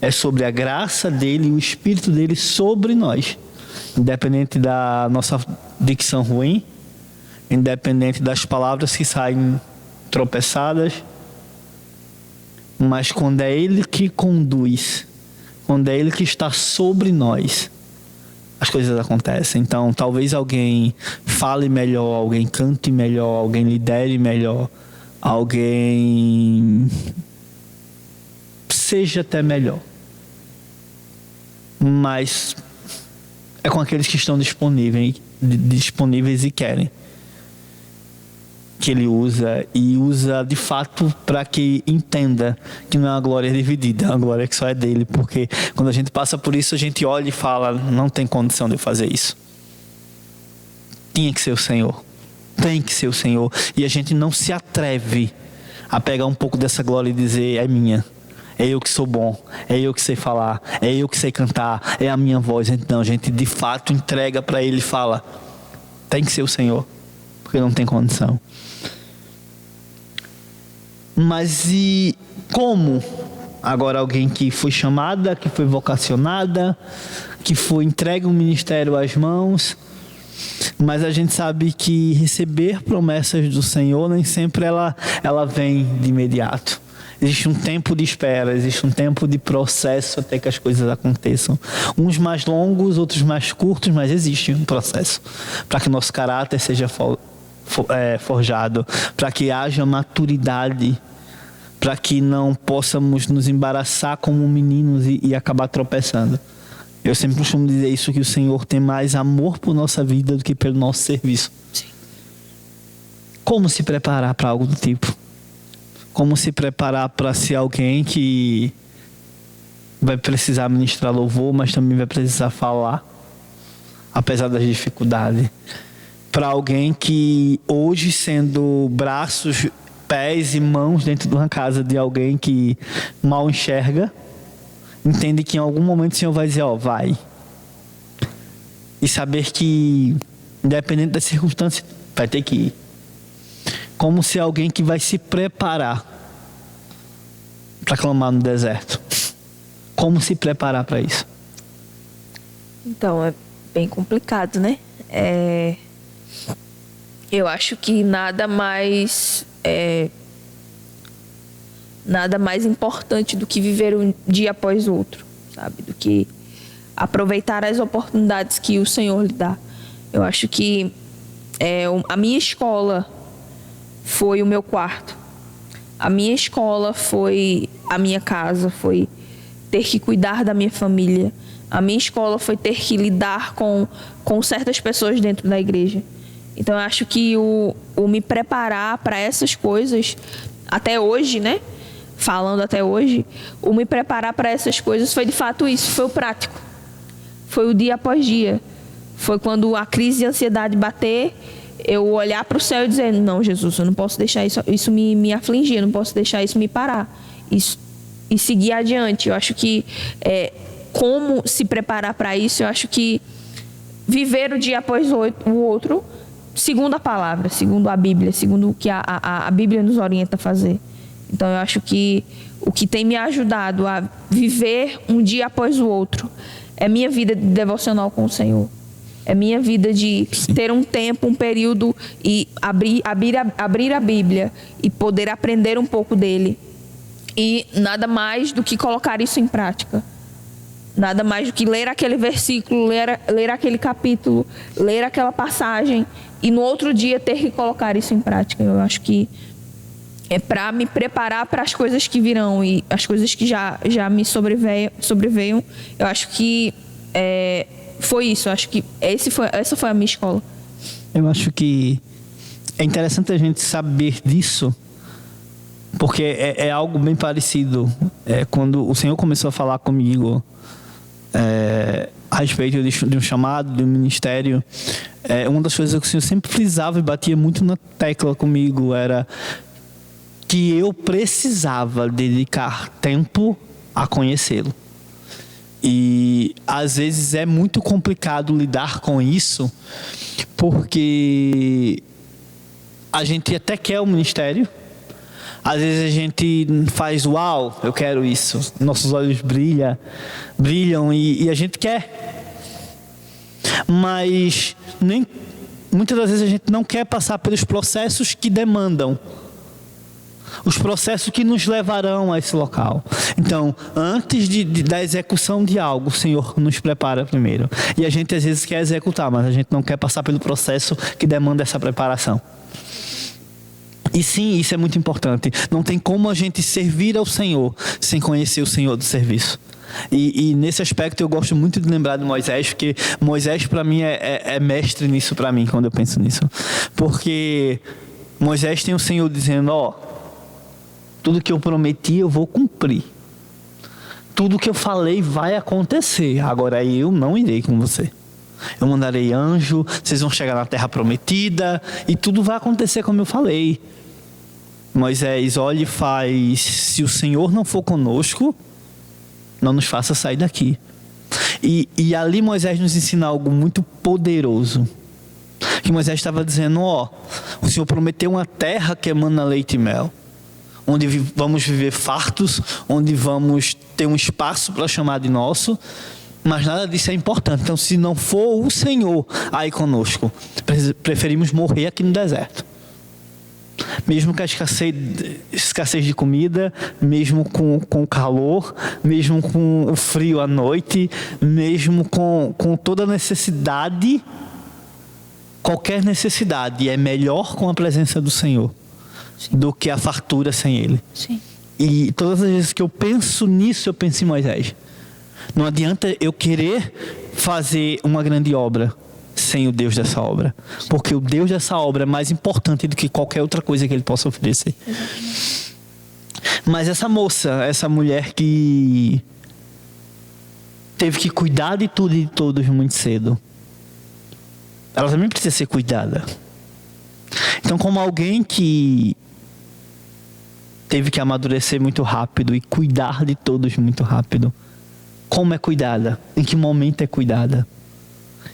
é sobre a graça dele e o Espírito dele sobre nós. Independente da nossa dicção ruim, independente das palavras que saem tropeçadas, mas quando é ele que conduz, quando é ele que está sobre nós, as coisas acontecem. Então, talvez alguém fale melhor, alguém cante melhor, alguém lidere melhor, alguém seja até melhor. Mas é com aqueles que estão disponíveis e querem. Que ele usa, e usa de fato para que entenda que não é uma glória dividida, é uma glória que só é dele, porque quando a gente passa por isso, a gente olha e fala: não tem condição de eu fazer isso. Tinha que ser o Senhor, tem que ser o Senhor, e a gente não se atreve a pegar um pouco dessa glória e dizer: é minha, é eu que sou bom, é eu que sei falar, é eu que sei cantar, é a minha voz. Então a gente de fato entrega para ele e fala: tem que ser o Senhor, porque não tem condição. Mas e como agora alguém que foi chamada, que foi vocacionada, que foi entregue um ministério às mãos, mas a gente sabe que receber promessas do Senhor nem sempre ela vem de imediato. Existe um tempo de espera, existe um tempo de processo até que as coisas aconteçam. Uns mais longos, outros mais curtos, mas existe um processo para que nosso caráter seja forjado, para que haja maturidade, para que não possamos nos embaraçar como meninos e acabar tropeçando. Eu sempre costumo dizer isso, que o Senhor tem mais amor por nossa vida do que pelo nosso serviço. Sim. Como se preparar para algo do tipo? Como se preparar para ser alguém que vai precisar ministrar louvor, mas também vai precisar falar, apesar das dificuldades? Para alguém que hoje, sendo braços, pés e mãos dentro de uma casa de alguém que mal enxerga, entende que em algum momento o Senhor vai dizer: vai. E saber que, independente das circunstâncias, vai ter que ir. Como se alguém que vai se preparar para clamar no deserto. Como se preparar para isso? Então, é bem complicado, né? Eu acho que nada mais importante do que viver um dia após outro, sabe? Do que aproveitar as oportunidades que o Senhor lhe dá. Eu acho que a minha escola foi o meu quarto. A minha escola foi a minha casa, foi ter que cuidar da minha família. A minha escola foi ter que lidar com certas pessoas dentro da igreja. Então eu acho que o me preparar para essas coisas, até hoje, né? Falando até hoje, o me preparar para essas coisas foi de fato isso, foi o prático. Foi o dia após dia. Foi quando a crise de ansiedade bater, eu olhar para o céu e dizer, não, Jesus, eu não posso deixar isso me afligir, eu não posso deixar isso me parar. E seguir adiante. Eu acho que como se preparar para isso, eu acho que viver o dia após o outro, segundo a palavra, segundo a Bíblia, segundo o que a Bíblia nos orienta a fazer. Então eu acho que o que tem me ajudado a viver um dia após o outro é minha vida devocional com o Senhor. É minha vida de ter um tempo, um período e abrir a Bíblia e poder aprender um pouco dele. E nada mais do que colocar isso em prática. Nada mais do que ler aquele versículo, ler aquele capítulo, ler aquela passagem e no outro dia ter que colocar isso em prática. Eu acho que é para me preparar para as coisas que virão e as coisas que já me sobreveio. Eu acho que foi isso. Eu acho que essa foi a minha escola. Eu acho que é interessante a gente saber disso, porque é algo bem parecido. Quando o Senhor começou a falar comigo a respeito de um chamado, de um ministério, uma das coisas que o Senhor sempre frisava e batia muito na tecla comigo era que eu precisava dedicar tempo a conhecê-lo. E às vezes é muito complicado lidar com isso, porque a gente até quer o ministério. Às vezes a gente faz, uau, eu quero isso. Nossos olhos brilham e a gente quer. Mas muitas das vezes a gente não quer passar pelos processos que demandam. Os processos que nos levarão a esse local. Então, antes da execução de algo, o Senhor nos prepara primeiro. E a gente às vezes quer executar, mas a gente não quer passar pelo processo que demanda essa preparação. E sim, isso é muito importante. Não tem como a gente servir ao Senhor sem conhecer o Senhor do serviço. E nesse aspecto eu gosto muito de lembrar de Moisés, porque Moisés para mim é mestre nisso para mim, quando eu penso nisso. Porque Moisés tem o Senhor dizendo, tudo que eu prometi eu vou cumprir. Tudo que eu falei vai acontecer. Agora eu não irei com você. Eu mandarei anjo, vocês vão chegar na terra prometida e tudo vai acontecer como eu falei. Moisés, olha e faz, se o Senhor não for conosco, não nos faça sair daqui. E ali Moisés nos ensina algo muito poderoso. Que Moisés estava dizendo, o Senhor prometeu uma terra que emana leite e mel, onde vamos viver fartos, onde vamos ter um espaço para chamar de nosso, mas nada disso é importante. Então, se não for o Senhor aí conosco, preferimos morrer aqui no deserto. Mesmo com a escassez de comida, mesmo com o calor, mesmo com o frio à noite, mesmo com toda a necessidade, qualquer necessidade é melhor com a presença do Senhor. Sim. Do que a fartura sem Ele. Sim. E todas as vezes que eu penso nisso, eu penso em Moisés. Não adianta eu querer fazer uma grande obra sem o Deus dessa obra. Sim. Porque o Deus dessa obra é mais importante do que qualquer outra coisa que Ele possa oferecer. Exatamente. Mas essa mulher que teve que cuidar de tudo e de todos muito cedo, ela também precisa ser cuidada. Então, como alguém que teve que amadurecer muito rápido e cuidar de todos muito rápido, como é cuidada? Em que momento é cuidada?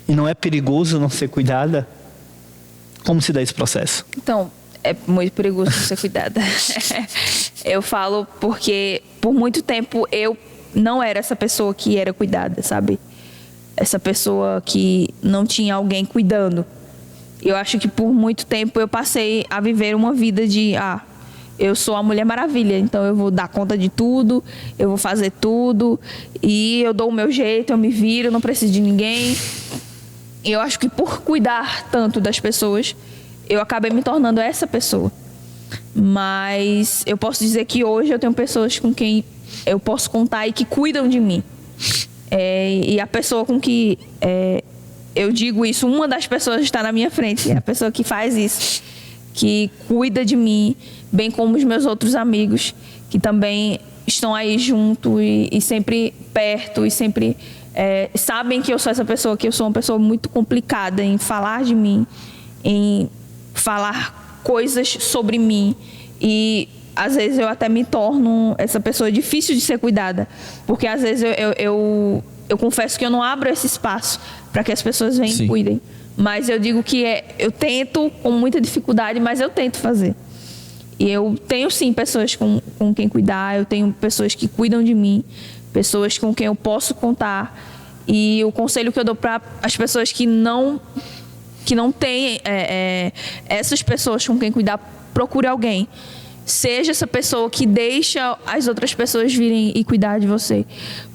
E não é perigoso não ser cuidada? Como se dá esse processo? Então, é muito perigoso não ser cuidada. Eu falo porque por muito tempo eu não era essa pessoa que era cuidada, sabe? Essa pessoa que não tinha alguém cuidando. Eu acho que por muito tempo eu passei a viver uma vida de eu sou a Mulher Maravilha, então eu vou dar conta de tudo, eu vou fazer tudo e eu dou o meu jeito, eu me viro, não preciso de ninguém. E eu acho que por cuidar tanto das pessoas, eu acabei me tornando essa pessoa. Mas eu posso dizer que hoje eu tenho pessoas com quem eu posso contar e que cuidam de mim. E a pessoa com que eu digo isso, uma das pessoas está na minha frente, é a pessoa que faz isso, que cuida de mim, bem como os meus outros amigos, que também estão aí junto e sempre perto e sempre sabem que eu sou essa pessoa, que eu sou uma pessoa muito complicada em falar de mim, em falar coisas sobre mim, e às vezes eu até me torno essa pessoa difícil de ser cuidada, porque às vezes eu confesso que eu não abro esse espaço para que as pessoas venham e cuidem. Mas eu digo que eu tento com muita dificuldade, mas eu tento fazer. E eu tenho sim pessoas com quem cuidar, eu tenho pessoas que cuidam de mim, pessoas com quem eu posso contar. E o conselho que eu dou para as pessoas que não têm essas pessoas com quem cuidar, procure alguém. Seja essa pessoa que deixa as outras pessoas virem e cuidar de você.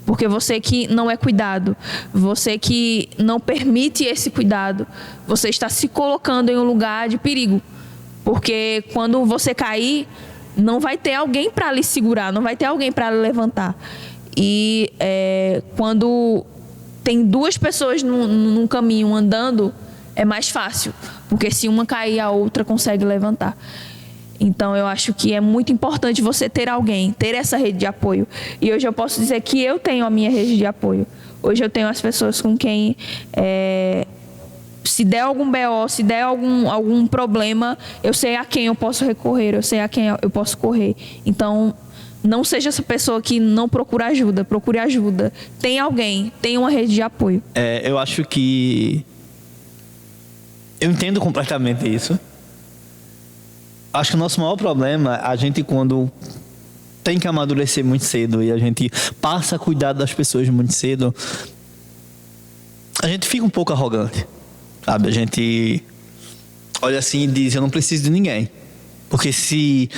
Porque você que não é cuidado, você que não permite esse cuidado, você está se colocando em um lugar de perigo. Porque quando você cair, não vai ter alguém para lhe segurar, não vai ter alguém para lhe levantar. E quando tem duas pessoas num caminho andando, é mais fácil. Porque se uma cair, a outra consegue levantar. Então, eu acho que é muito importante você ter alguém, ter essa rede de apoio. E hoje eu posso dizer que eu tenho a minha rede de apoio. Hoje eu tenho as pessoas com quem, se der algum BO, se der algum problema, eu sei a quem eu posso recorrer, eu sei a quem eu posso correr. Então, não seja essa pessoa que não procura ajuda, procure ajuda. Tem alguém, tem uma rede de apoio. Eu acho que... Eu entendo completamente isso. Acho que o nosso maior problema, a gente quando tem que amadurecer muito cedo e a gente passa a cuidar das pessoas muito cedo, a gente fica um pouco arrogante, sabe? A gente olha assim e diz, eu não preciso de ninguém. Porque se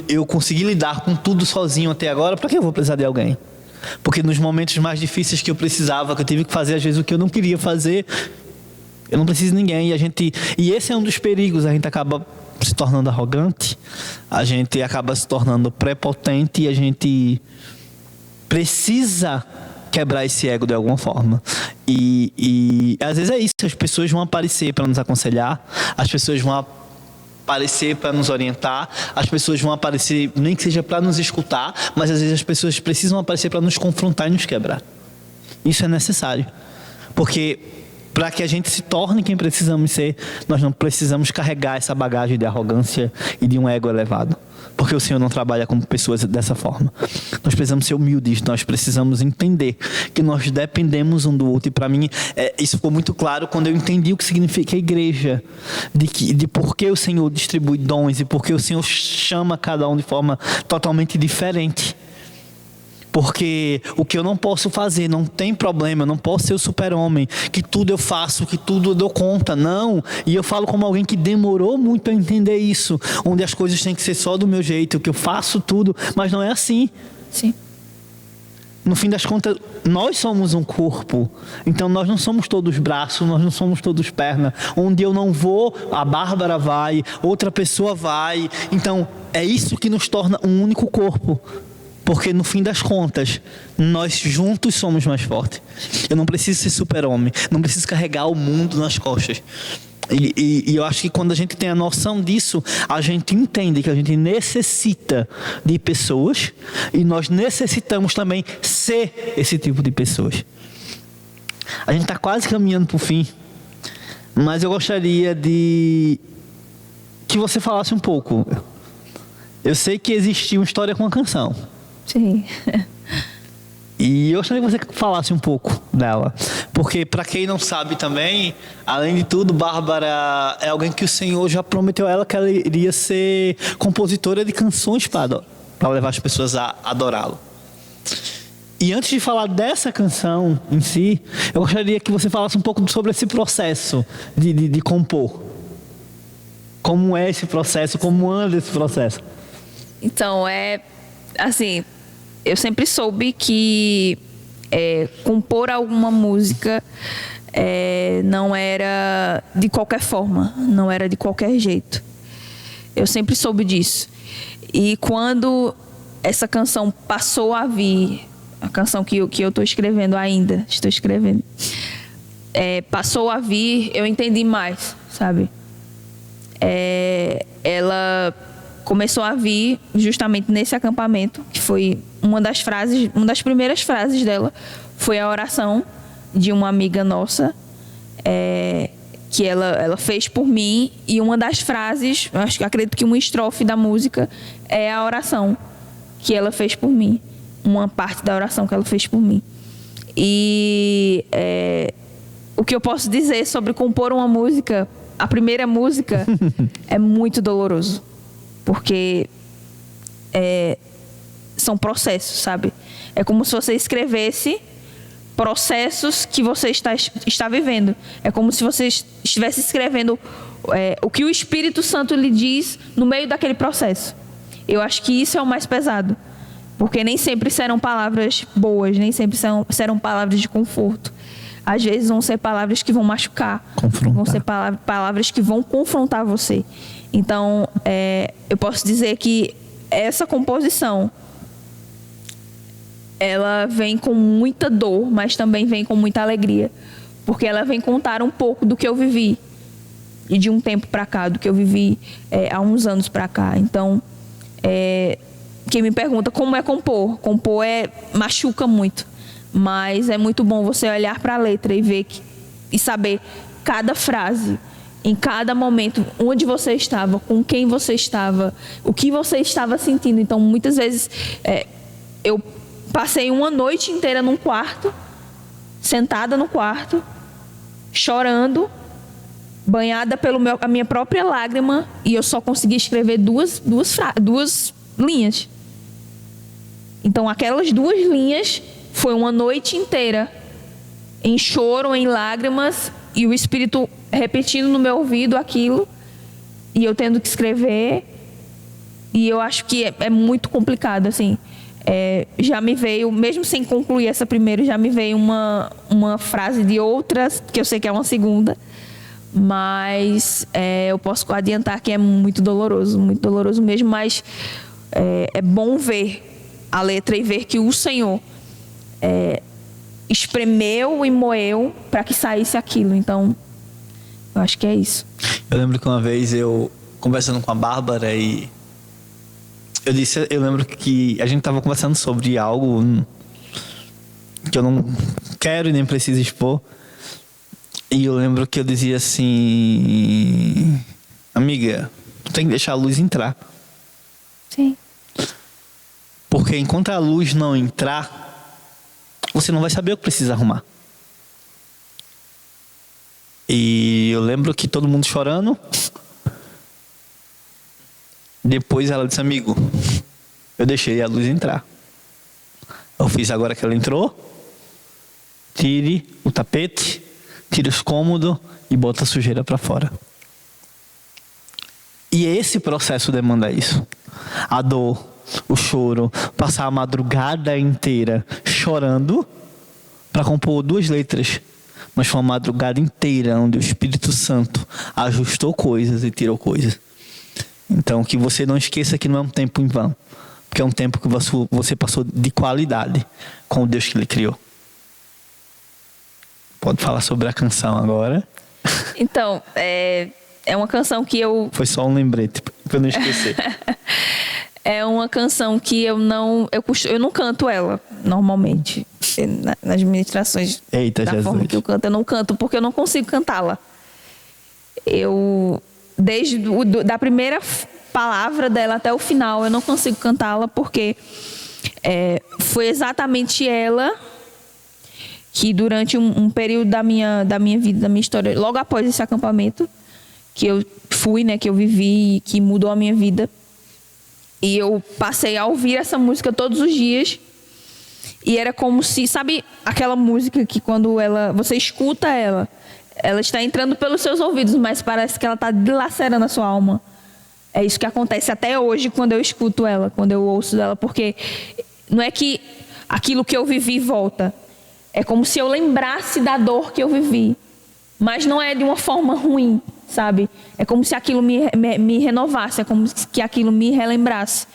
eu conseguir lidar com tudo sozinho até agora, para que eu vou precisar de alguém? Porque nos momentos mais difíceis que eu precisava, que eu tive que fazer às vezes o que eu não queria fazer, eu não preciso de ninguém. E esse é um dos perigos, a gente acaba se tornando arrogante, a gente acaba se tornando prepotente e a gente precisa quebrar esse ego de alguma forma. E às vezes é isso, as pessoas vão aparecer para nos aconselhar, as pessoas vão aparecer para nos orientar, as pessoas vão aparecer nem que seja para nos escutar, mas às vezes as pessoas precisam aparecer para nos confrontar e nos quebrar. Isso é necessário, porque para que a gente se torne quem precisamos ser, nós não precisamos carregar essa bagagem de arrogância e de um ego elevado. Porque o Senhor não trabalha com pessoas dessa forma. Nós precisamos ser humildes, nós precisamos entender que nós dependemos um do outro. E para mim, isso ficou muito claro quando eu entendi o que significa a igreja. De por que o Senhor distribui dons e por que o Senhor chama cada um de forma totalmente diferente. Porque o que eu não posso fazer, não tem problema, eu não posso ser o super-homem, que tudo eu faço, que tudo eu dou conta, não. E eu falo como alguém que demorou muito a entender isso, onde as coisas têm que ser só do meu jeito, que eu faço tudo, mas não é assim. Sim. No fim das contas, nós somos um corpo, então nós não somos todos braços, nós não somos todos perna. Onde eu não vou, a Bárbara vai, outra pessoa vai. Então, é isso que nos torna um único corpo. Porque no fim das contas, nós juntos somos mais fortes. Eu não preciso ser super-homem, não preciso carregar o mundo nas costas. E eu acho que quando a gente tem a noção disso, a gente entende que a gente necessita de pessoas e nós necessitamos também ser esse tipo de pessoas. A gente está quase caminhando para o fim, mas eu gostaria de que você falasse um pouco. Eu sei que existiu uma história com a canção. Sim. E eu gostaria que você falasse um pouco dela. Porque, para quem não sabe também, além de tudo, Bárbara é alguém que o Senhor já prometeu a ela que ela iria ser compositora de canções para levar as pessoas a adorá-lo. E antes de falar dessa canção em si, eu gostaria que você falasse um pouco sobre esse processo de compor. Como é esse processo, como anda esse processo? Então, assim, eu sempre soube que compor alguma música não era de qualquer forma, não era de qualquer jeito. Eu sempre soube disso. E quando essa canção passou a vir, a canção que eu estou escrevendo ainda, passou a vir, eu entendi mais, sabe? Ela começou a vir justamente nesse acampamento, que foi uma das primeiras frases dela, foi a oração de uma amiga nossa, que ela fez por mim, e uma das frases, acredito que uma estrofe da música é a oração que ela fez por mim, uma parte da oração que ela fez por mim. E o que eu posso dizer sobre compor uma música, a primeira música, é muito doloroso, porque são processos, sabe? É como se você escrevesse processos que você está vivendo. É como se você estivesse escrevendo o que o Espírito Santo lhe diz no meio daquele processo. Eu acho que isso é o mais pesado, porque nem sempre serão palavras boas, nem sempre serão palavras de conforto. Às vezes vão ser palavras que vão machucar, vão ser palavras que vão confrontar você. Então, eu posso dizer que essa composição, ela vem com muita dor, mas também vem com muita alegria, porque ela vem contar um pouco do que eu vivi, e de um tempo para cá, do que eu vivi há uns anos para cá. Então, quem me pergunta como é compor machuca muito, mas é muito bom você olhar para a letra e ver e saber cada frase, em cada momento, onde você estava, com quem você estava, o que você estava sentindo. Então, muitas vezes, eu passei uma noite inteira num quarto, sentada no quarto, chorando, banhada a minha própria lágrima, e eu só consegui escrever duas linhas. Então, aquelas 2 linhas foi uma noite inteira em choro, em lágrimas, e o Espírito repetindo no meu ouvido aquilo, e eu tendo que escrever. E eu acho que é muito complicado, assim. Já me veio, mesmo sem concluir essa primeira, já me veio uma frase de outras, que eu sei que é uma segunda, mas eu posso adiantar que é muito doloroso mesmo, mas é bom ver a letra e ver que o Senhor espremeu e moeu para que saísse aquilo. Então, eu acho que é isso. Eu lembro que uma vez eu conversando com a Bárbara, e eu lembro que a gente estava conversando sobre algo que eu não quero e nem preciso expor. E eu lembro que eu dizia assim: amiga, tu tem que deixar a luz entrar. Sim. Porque enquanto a luz não entrar, você não vai saber o que precisa arrumar. E eu lembro que todo mundo chorando. Depois ela disse: amigo, eu deixei a luz entrar. Eu fiz agora que ela entrou. Tire o tapete, tire os cômodos e bota a sujeira para fora. E esse processo demanda isso. A dor, o choro, passar a madrugada inteira chorando para compor 2 letras. Mas foi uma madrugada inteira onde o Espírito Santo ajustou coisas e tirou coisas. Então, que você não esqueça que não é um tempo em vão, porque é um tempo que você passou de qualidade com o Deus que Ele criou. Pode falar sobre a canção agora. Então, é uma canção que eu... Foi só um lembrete, para eu não esquecer. É uma canção que eu não canto ela, normalmente. Nas ministrações, Eita, da Jesus. forma que eu canto, eu não canto, porque eu não consigo cantá-la. Desde da primeira palavra dela até o final, eu não consigo cantá-la, porque foi exatamente ela que durante um período da minha vida, da minha história, logo após esse acampamento, que eu fui, né, que eu vivi, que mudou a minha vida, e eu passei a ouvir essa música todos os dias, e era como se, sabe aquela música que quando você escuta ela está entrando pelos seus ouvidos, mas parece que ela está dilacerando a sua alma. É isso que acontece até hoje quando eu escuto ela, quando eu ouço ela, porque não é que aquilo que eu vivi volta. É como se eu lembrasse da dor que eu vivi, mas não é de uma forma ruim, sabe? É como se aquilo me renovasse, é como se aquilo me relembrasse.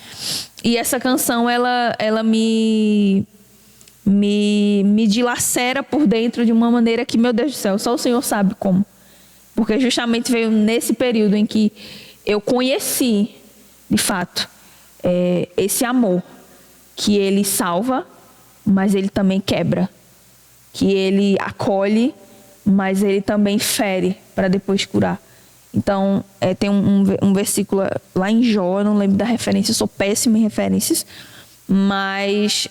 E essa canção, ela me dilacera por dentro de uma maneira que, meu Deus do céu, só o Senhor sabe como. Porque justamente veio nesse período em que eu conheci, de fato, esse amor que Ele salva, mas Ele também quebra. Que Ele acolhe, mas Ele também fere para depois curar. Então, tem um versículo lá em Jó, eu não lembro da referência, eu sou péssima em referências, mas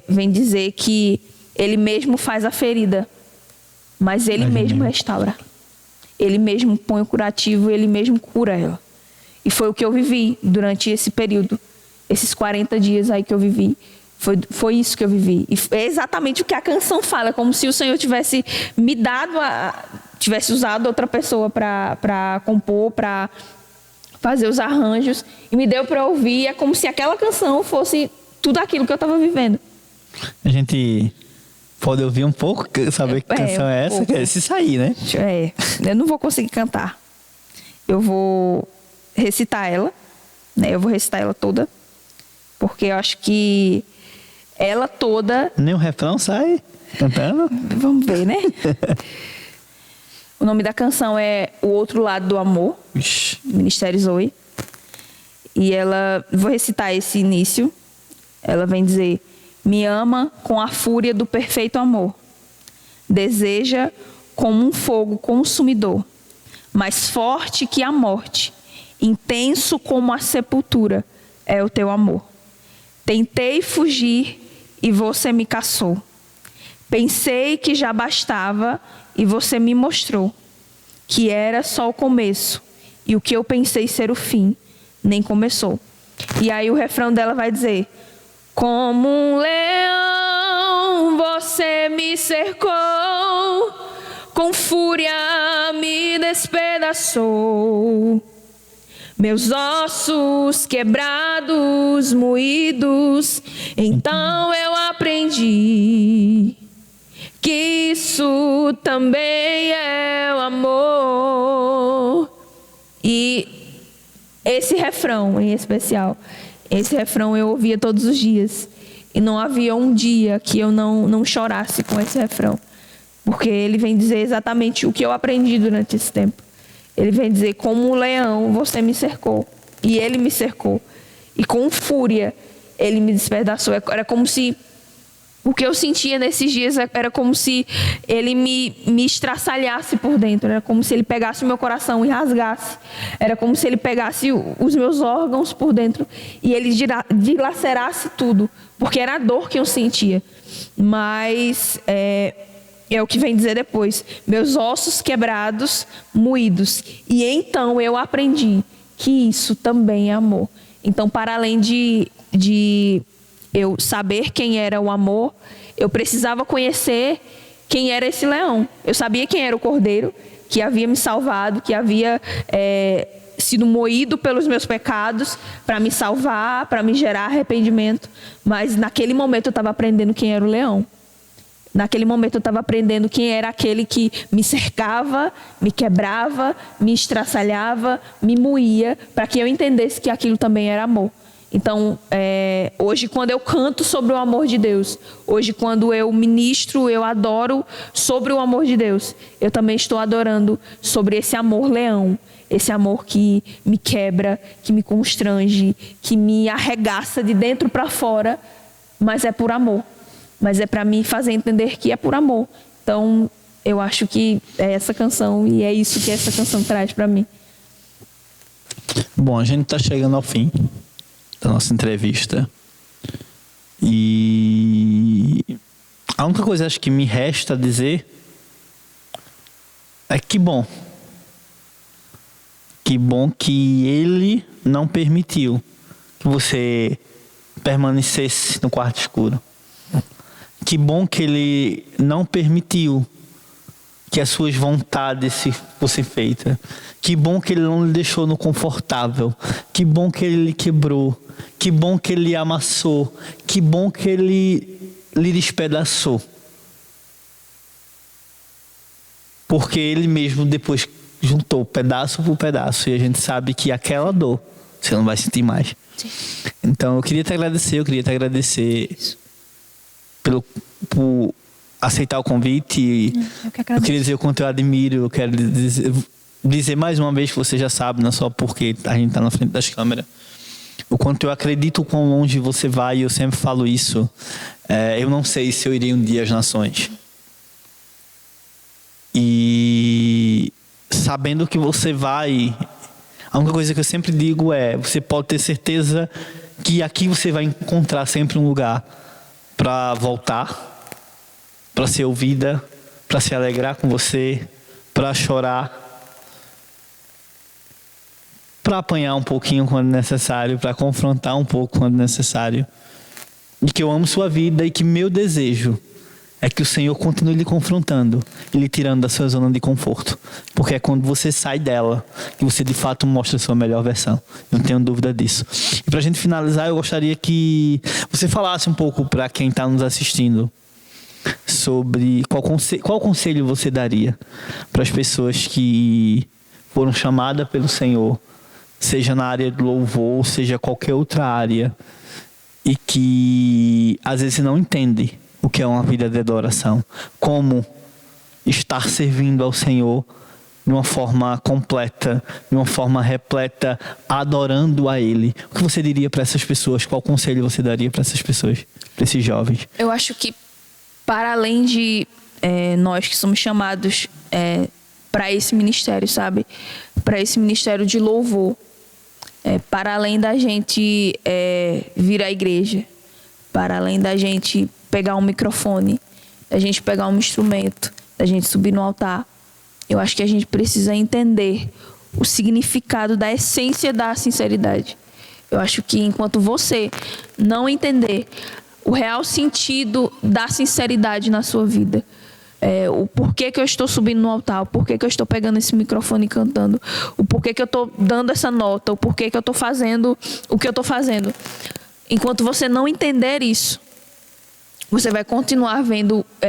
vem dizer que Ele mesmo faz a ferida, mas Ele mesmo restaura. Ele mesmo põe o curativo, Ele mesmo cura ela. E foi o que eu vivi durante esse período, esses 40 dias aí que eu vivi. Foi isso que eu vivi. E é exatamente o que a canção fala, como se o Senhor tivesse me dado, tivesse usado outra pessoa para compor, para fazer os arranjos, e me deu para ouvir. É como se aquela canção fosse tudo aquilo que eu estava vivendo. A gente pode ouvir um pouco, saber que canção é essa? É se sair, né? Eu não vou conseguir cantar. Eu vou recitar ela, né? Eu vou recitar ela toda, porque eu acho que ela toda... Nem o refrão sai cantando? Vamos ver, né? O nome da canção é O Outro Lado do Amor, Ministério Zoe. E vou recitar esse início. Ela vem dizer: me ama com a fúria do perfeito amor. Deseja como um fogo consumidor, mais forte que a morte, intenso como a sepultura é o teu amor. Tentei fugir e você me caçou. Pensei que já bastava e você me mostrou que era só o começo, e o que eu pensei ser o fim nem começou. E aí o refrão dela vai dizer: como um leão você me cercou, com fúria me despedaçou. Meus ossos quebrados, moídos, então eu aprendi que isso também é o amor. E esse refrão em especial, esse refrão eu ouvia todos os dias. E não havia um dia que eu não chorasse com esse refrão. Porque ele vem dizer exatamente o que eu aprendi durante esse tempo. Ele vem dizer: como um leão você me cercou. E ele me cercou. E com fúria ele me despedaçou. Era como se... O que eu sentia nesses dias era como se ele me estraçalhasse por dentro. Era como se ele pegasse o meu coração e rasgasse. Era como se ele pegasse os meus órgãos por dentro e ele dilacerasse tudo. Porque era a dor que eu sentia. Mas é o que vem dizer depois: meus ossos quebrados, moídos. E então eu aprendi que isso também é amor. Então, para além de eu saber quem era o amor, eu precisava conhecer quem era esse leão. Eu sabia quem era o cordeiro que havia me salvado, que havia sido moído pelos meus pecados para me salvar, para me gerar arrependimento. Mas naquele momento eu estava aprendendo quem era o leão. Naquele momento eu estava aprendendo quem era aquele que me cercava, me quebrava, me estraçalhava, me moía, para que eu entendesse que aquilo também era amor. Então, hoje, quando eu canto sobre o amor de Deus, hoje, quando eu ministro, eu adoro sobre o amor de Deus, eu também estou adorando sobre esse amor leão, esse amor que me quebra, que me constrange, que me arregaça de dentro para fora, mas é por amor. Mas é para me fazer entender que é por amor. Então, eu acho que é essa canção, e é isso que essa canção traz para mim. Bom, a gente está chegando ao fim da nossa entrevista. E a única coisa acho que me resta dizer é que bom. Que bom que ele não permitiu que você permanecesse no quarto escuro. Que bom que ele não permitiu que as suas vontades fossem feitas. Que bom que ele não lhe deixou no confortável. Que bom que ele lhe quebrou. Que bom que ele lhe amassou. Que bom que ele lhe despedaçou. Porque ele mesmo depois juntou pedaço por pedaço e a gente sabe que aquela dor você não vai sentir mais. Sim. Então eu queria te agradecer por aceitar o convite. Eu que Eu agradeço. queria dizer o quanto eu admiro, eu quero dizer mais uma vez que você já sabe, não só porque a gente está na frente das câmeras, o quanto eu acredito quão longe você vai, e eu sempre falo isso. Eu não sei se eu irei um dia às nações. E sabendo que você vai, a única coisa que eu sempre digo é, você pode ter certeza que aqui você vai encontrar sempre um lugar para voltar, para ser ouvida, para se alegrar com você, para chorar, para apanhar um pouquinho quando necessário, para confrontar um pouco quando necessário. E que eu amo sua vida e que meu desejo é que o Senhor continue lhe confrontando e lhe tirando da sua zona de conforto. Porque é quando você sai dela que você de fato mostra a sua melhor versão. Não tenho dúvida disso. E para a gente finalizar, eu gostaria que você falasse um pouco para quem está nos assistindo sobre qual conselho você daria para as pessoas que foram chamadas pelo Senhor, seja na área do louvor, seja qualquer outra área, e que às vezes não entende o que é uma vida de adoração, como estar servindo ao Senhor de uma forma completa, de uma forma repleta, adorando a Ele. O que você diria para essas pessoas? Qual conselho você daria para essas pessoas, para esses jovens? Eu acho que, para além de nós que somos chamados para esse ministério, sabe? Para esse ministério de louvor, para além da gente vir à igreja, para além da gente pegar um microfone, da gente pegar um instrumento, da gente subir no altar, eu acho que a gente precisa entender o significado da essência da sinceridade. Eu acho que enquanto você não entender o real sentido da sinceridade na sua vida, o porquê que eu estou subindo no altar, o porquê que eu estou pegando esse microfone e cantando, o porquê que eu estou dando essa nota, o porquê que eu estou fazendo o que eu estou fazendo. Enquanto você não entender isso, você vai continuar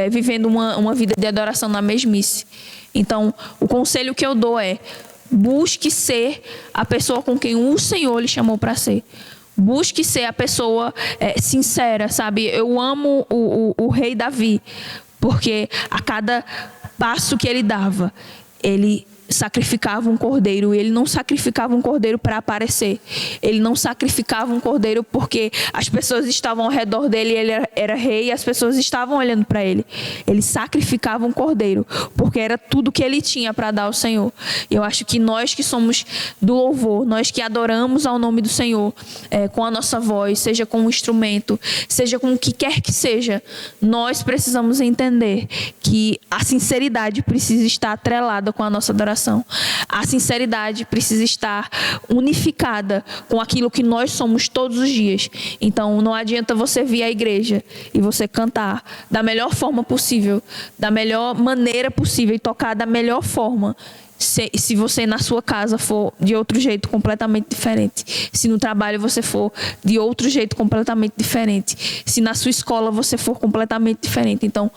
vivendo uma vida de adoração na mesmice. Então, o conselho que eu dou é: busque ser a pessoa com quem o Senhor lhe chamou para ser. Busque ser a pessoa sincera, sabe? Eu amo o rei Davi, porque a cada passo que ele dava, ele sacrificava um cordeiro. E ele não sacrificava um cordeiro para aparecer. Ele não sacrificava um cordeiro porque as pessoas estavam ao redor dele e ele era rei e as pessoas estavam olhando para ele. Ele sacrificava um cordeiro porque era tudo que ele tinha para dar ao Senhor. E eu acho que nós que somos do louvor, nós que adoramos ao nome do Senhor, com a nossa voz, seja com um instrumento, seja com o que quer que seja, nós precisamos entender que a sinceridade precisa estar atrelada com a nossa adoração. A sinceridade precisa estar unificada com aquilo que nós somos todos os dias. Então não adianta você vir à igreja e você cantar da melhor forma possível, da melhor maneira possível e tocar da melhor forma, se você na sua casa for de outro jeito completamente diferente, se no trabalho você for de outro jeito completamente diferente, se na sua escola você for completamente diferente. Então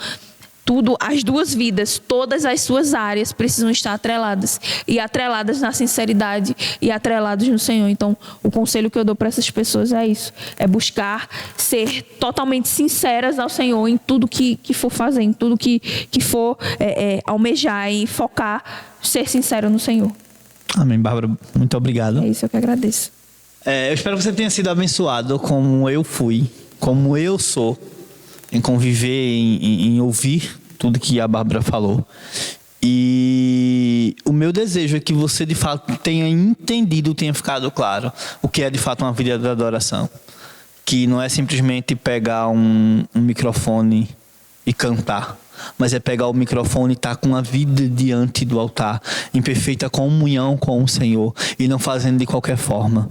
as duas vidas, todas as suas áreas precisam estar atreladas. E atreladas na sinceridade e atreladas no Senhor. Então, o conselho que eu dou para essas pessoas é isso. É buscar ser totalmente sinceras ao Senhor em tudo que for fazer, em tudo que for almejar e focar, ser sincero no Senhor. Amém, Bárbara. Muito obrigado. É isso, eu que agradeço. Eu espero que você tenha sido abençoado como eu fui, como eu sou, em conviver, em ouvir tudo que a Bárbara falou. E o meu desejo é que você de fato tenha entendido, tenha ficado claro o que é de fato uma vida de adoração. Que não é simplesmente pegar um microfone e cantar, mas é pegar o microfone e estar com a vida diante do altar, em perfeita comunhão com o Senhor, e não fazendo de qualquer forma.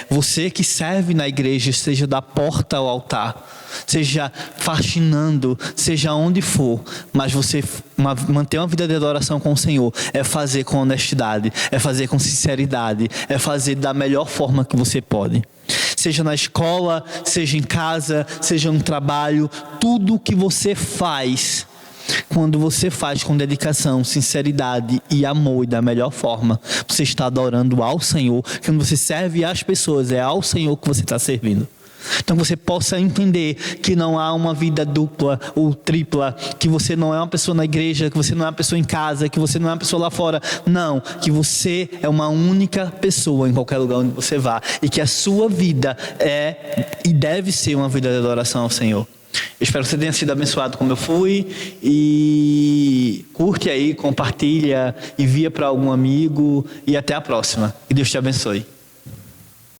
Você que serve na igreja, seja da porta ao altar, seja faxinando, seja onde for, mas você manter uma vida de adoração com o Senhor, é fazer com honestidade, é fazer com sinceridade, é fazer da melhor forma que você pode. Seja na escola, seja em casa, seja no trabalho, tudo que você faz, Quando você faz com dedicação, sinceridade e amor e da melhor forma, você está adorando ao Senhor. Quando você serve às pessoas, é ao Senhor que você está servindo. Então você possa entender que não há uma vida dupla ou tripla, que você não é uma pessoa na igreja, que você não é uma pessoa em casa, que você não é uma pessoa lá fora. Não, que você é uma única pessoa em qualquer lugar onde você vá, e que a sua vida é e deve ser uma vida de adoração ao Senhor. Eu espero que você tenha sido abençoado como eu fui, e curte aí, compartilha, envia para algum amigo, e até a próxima. Que Deus te abençoe.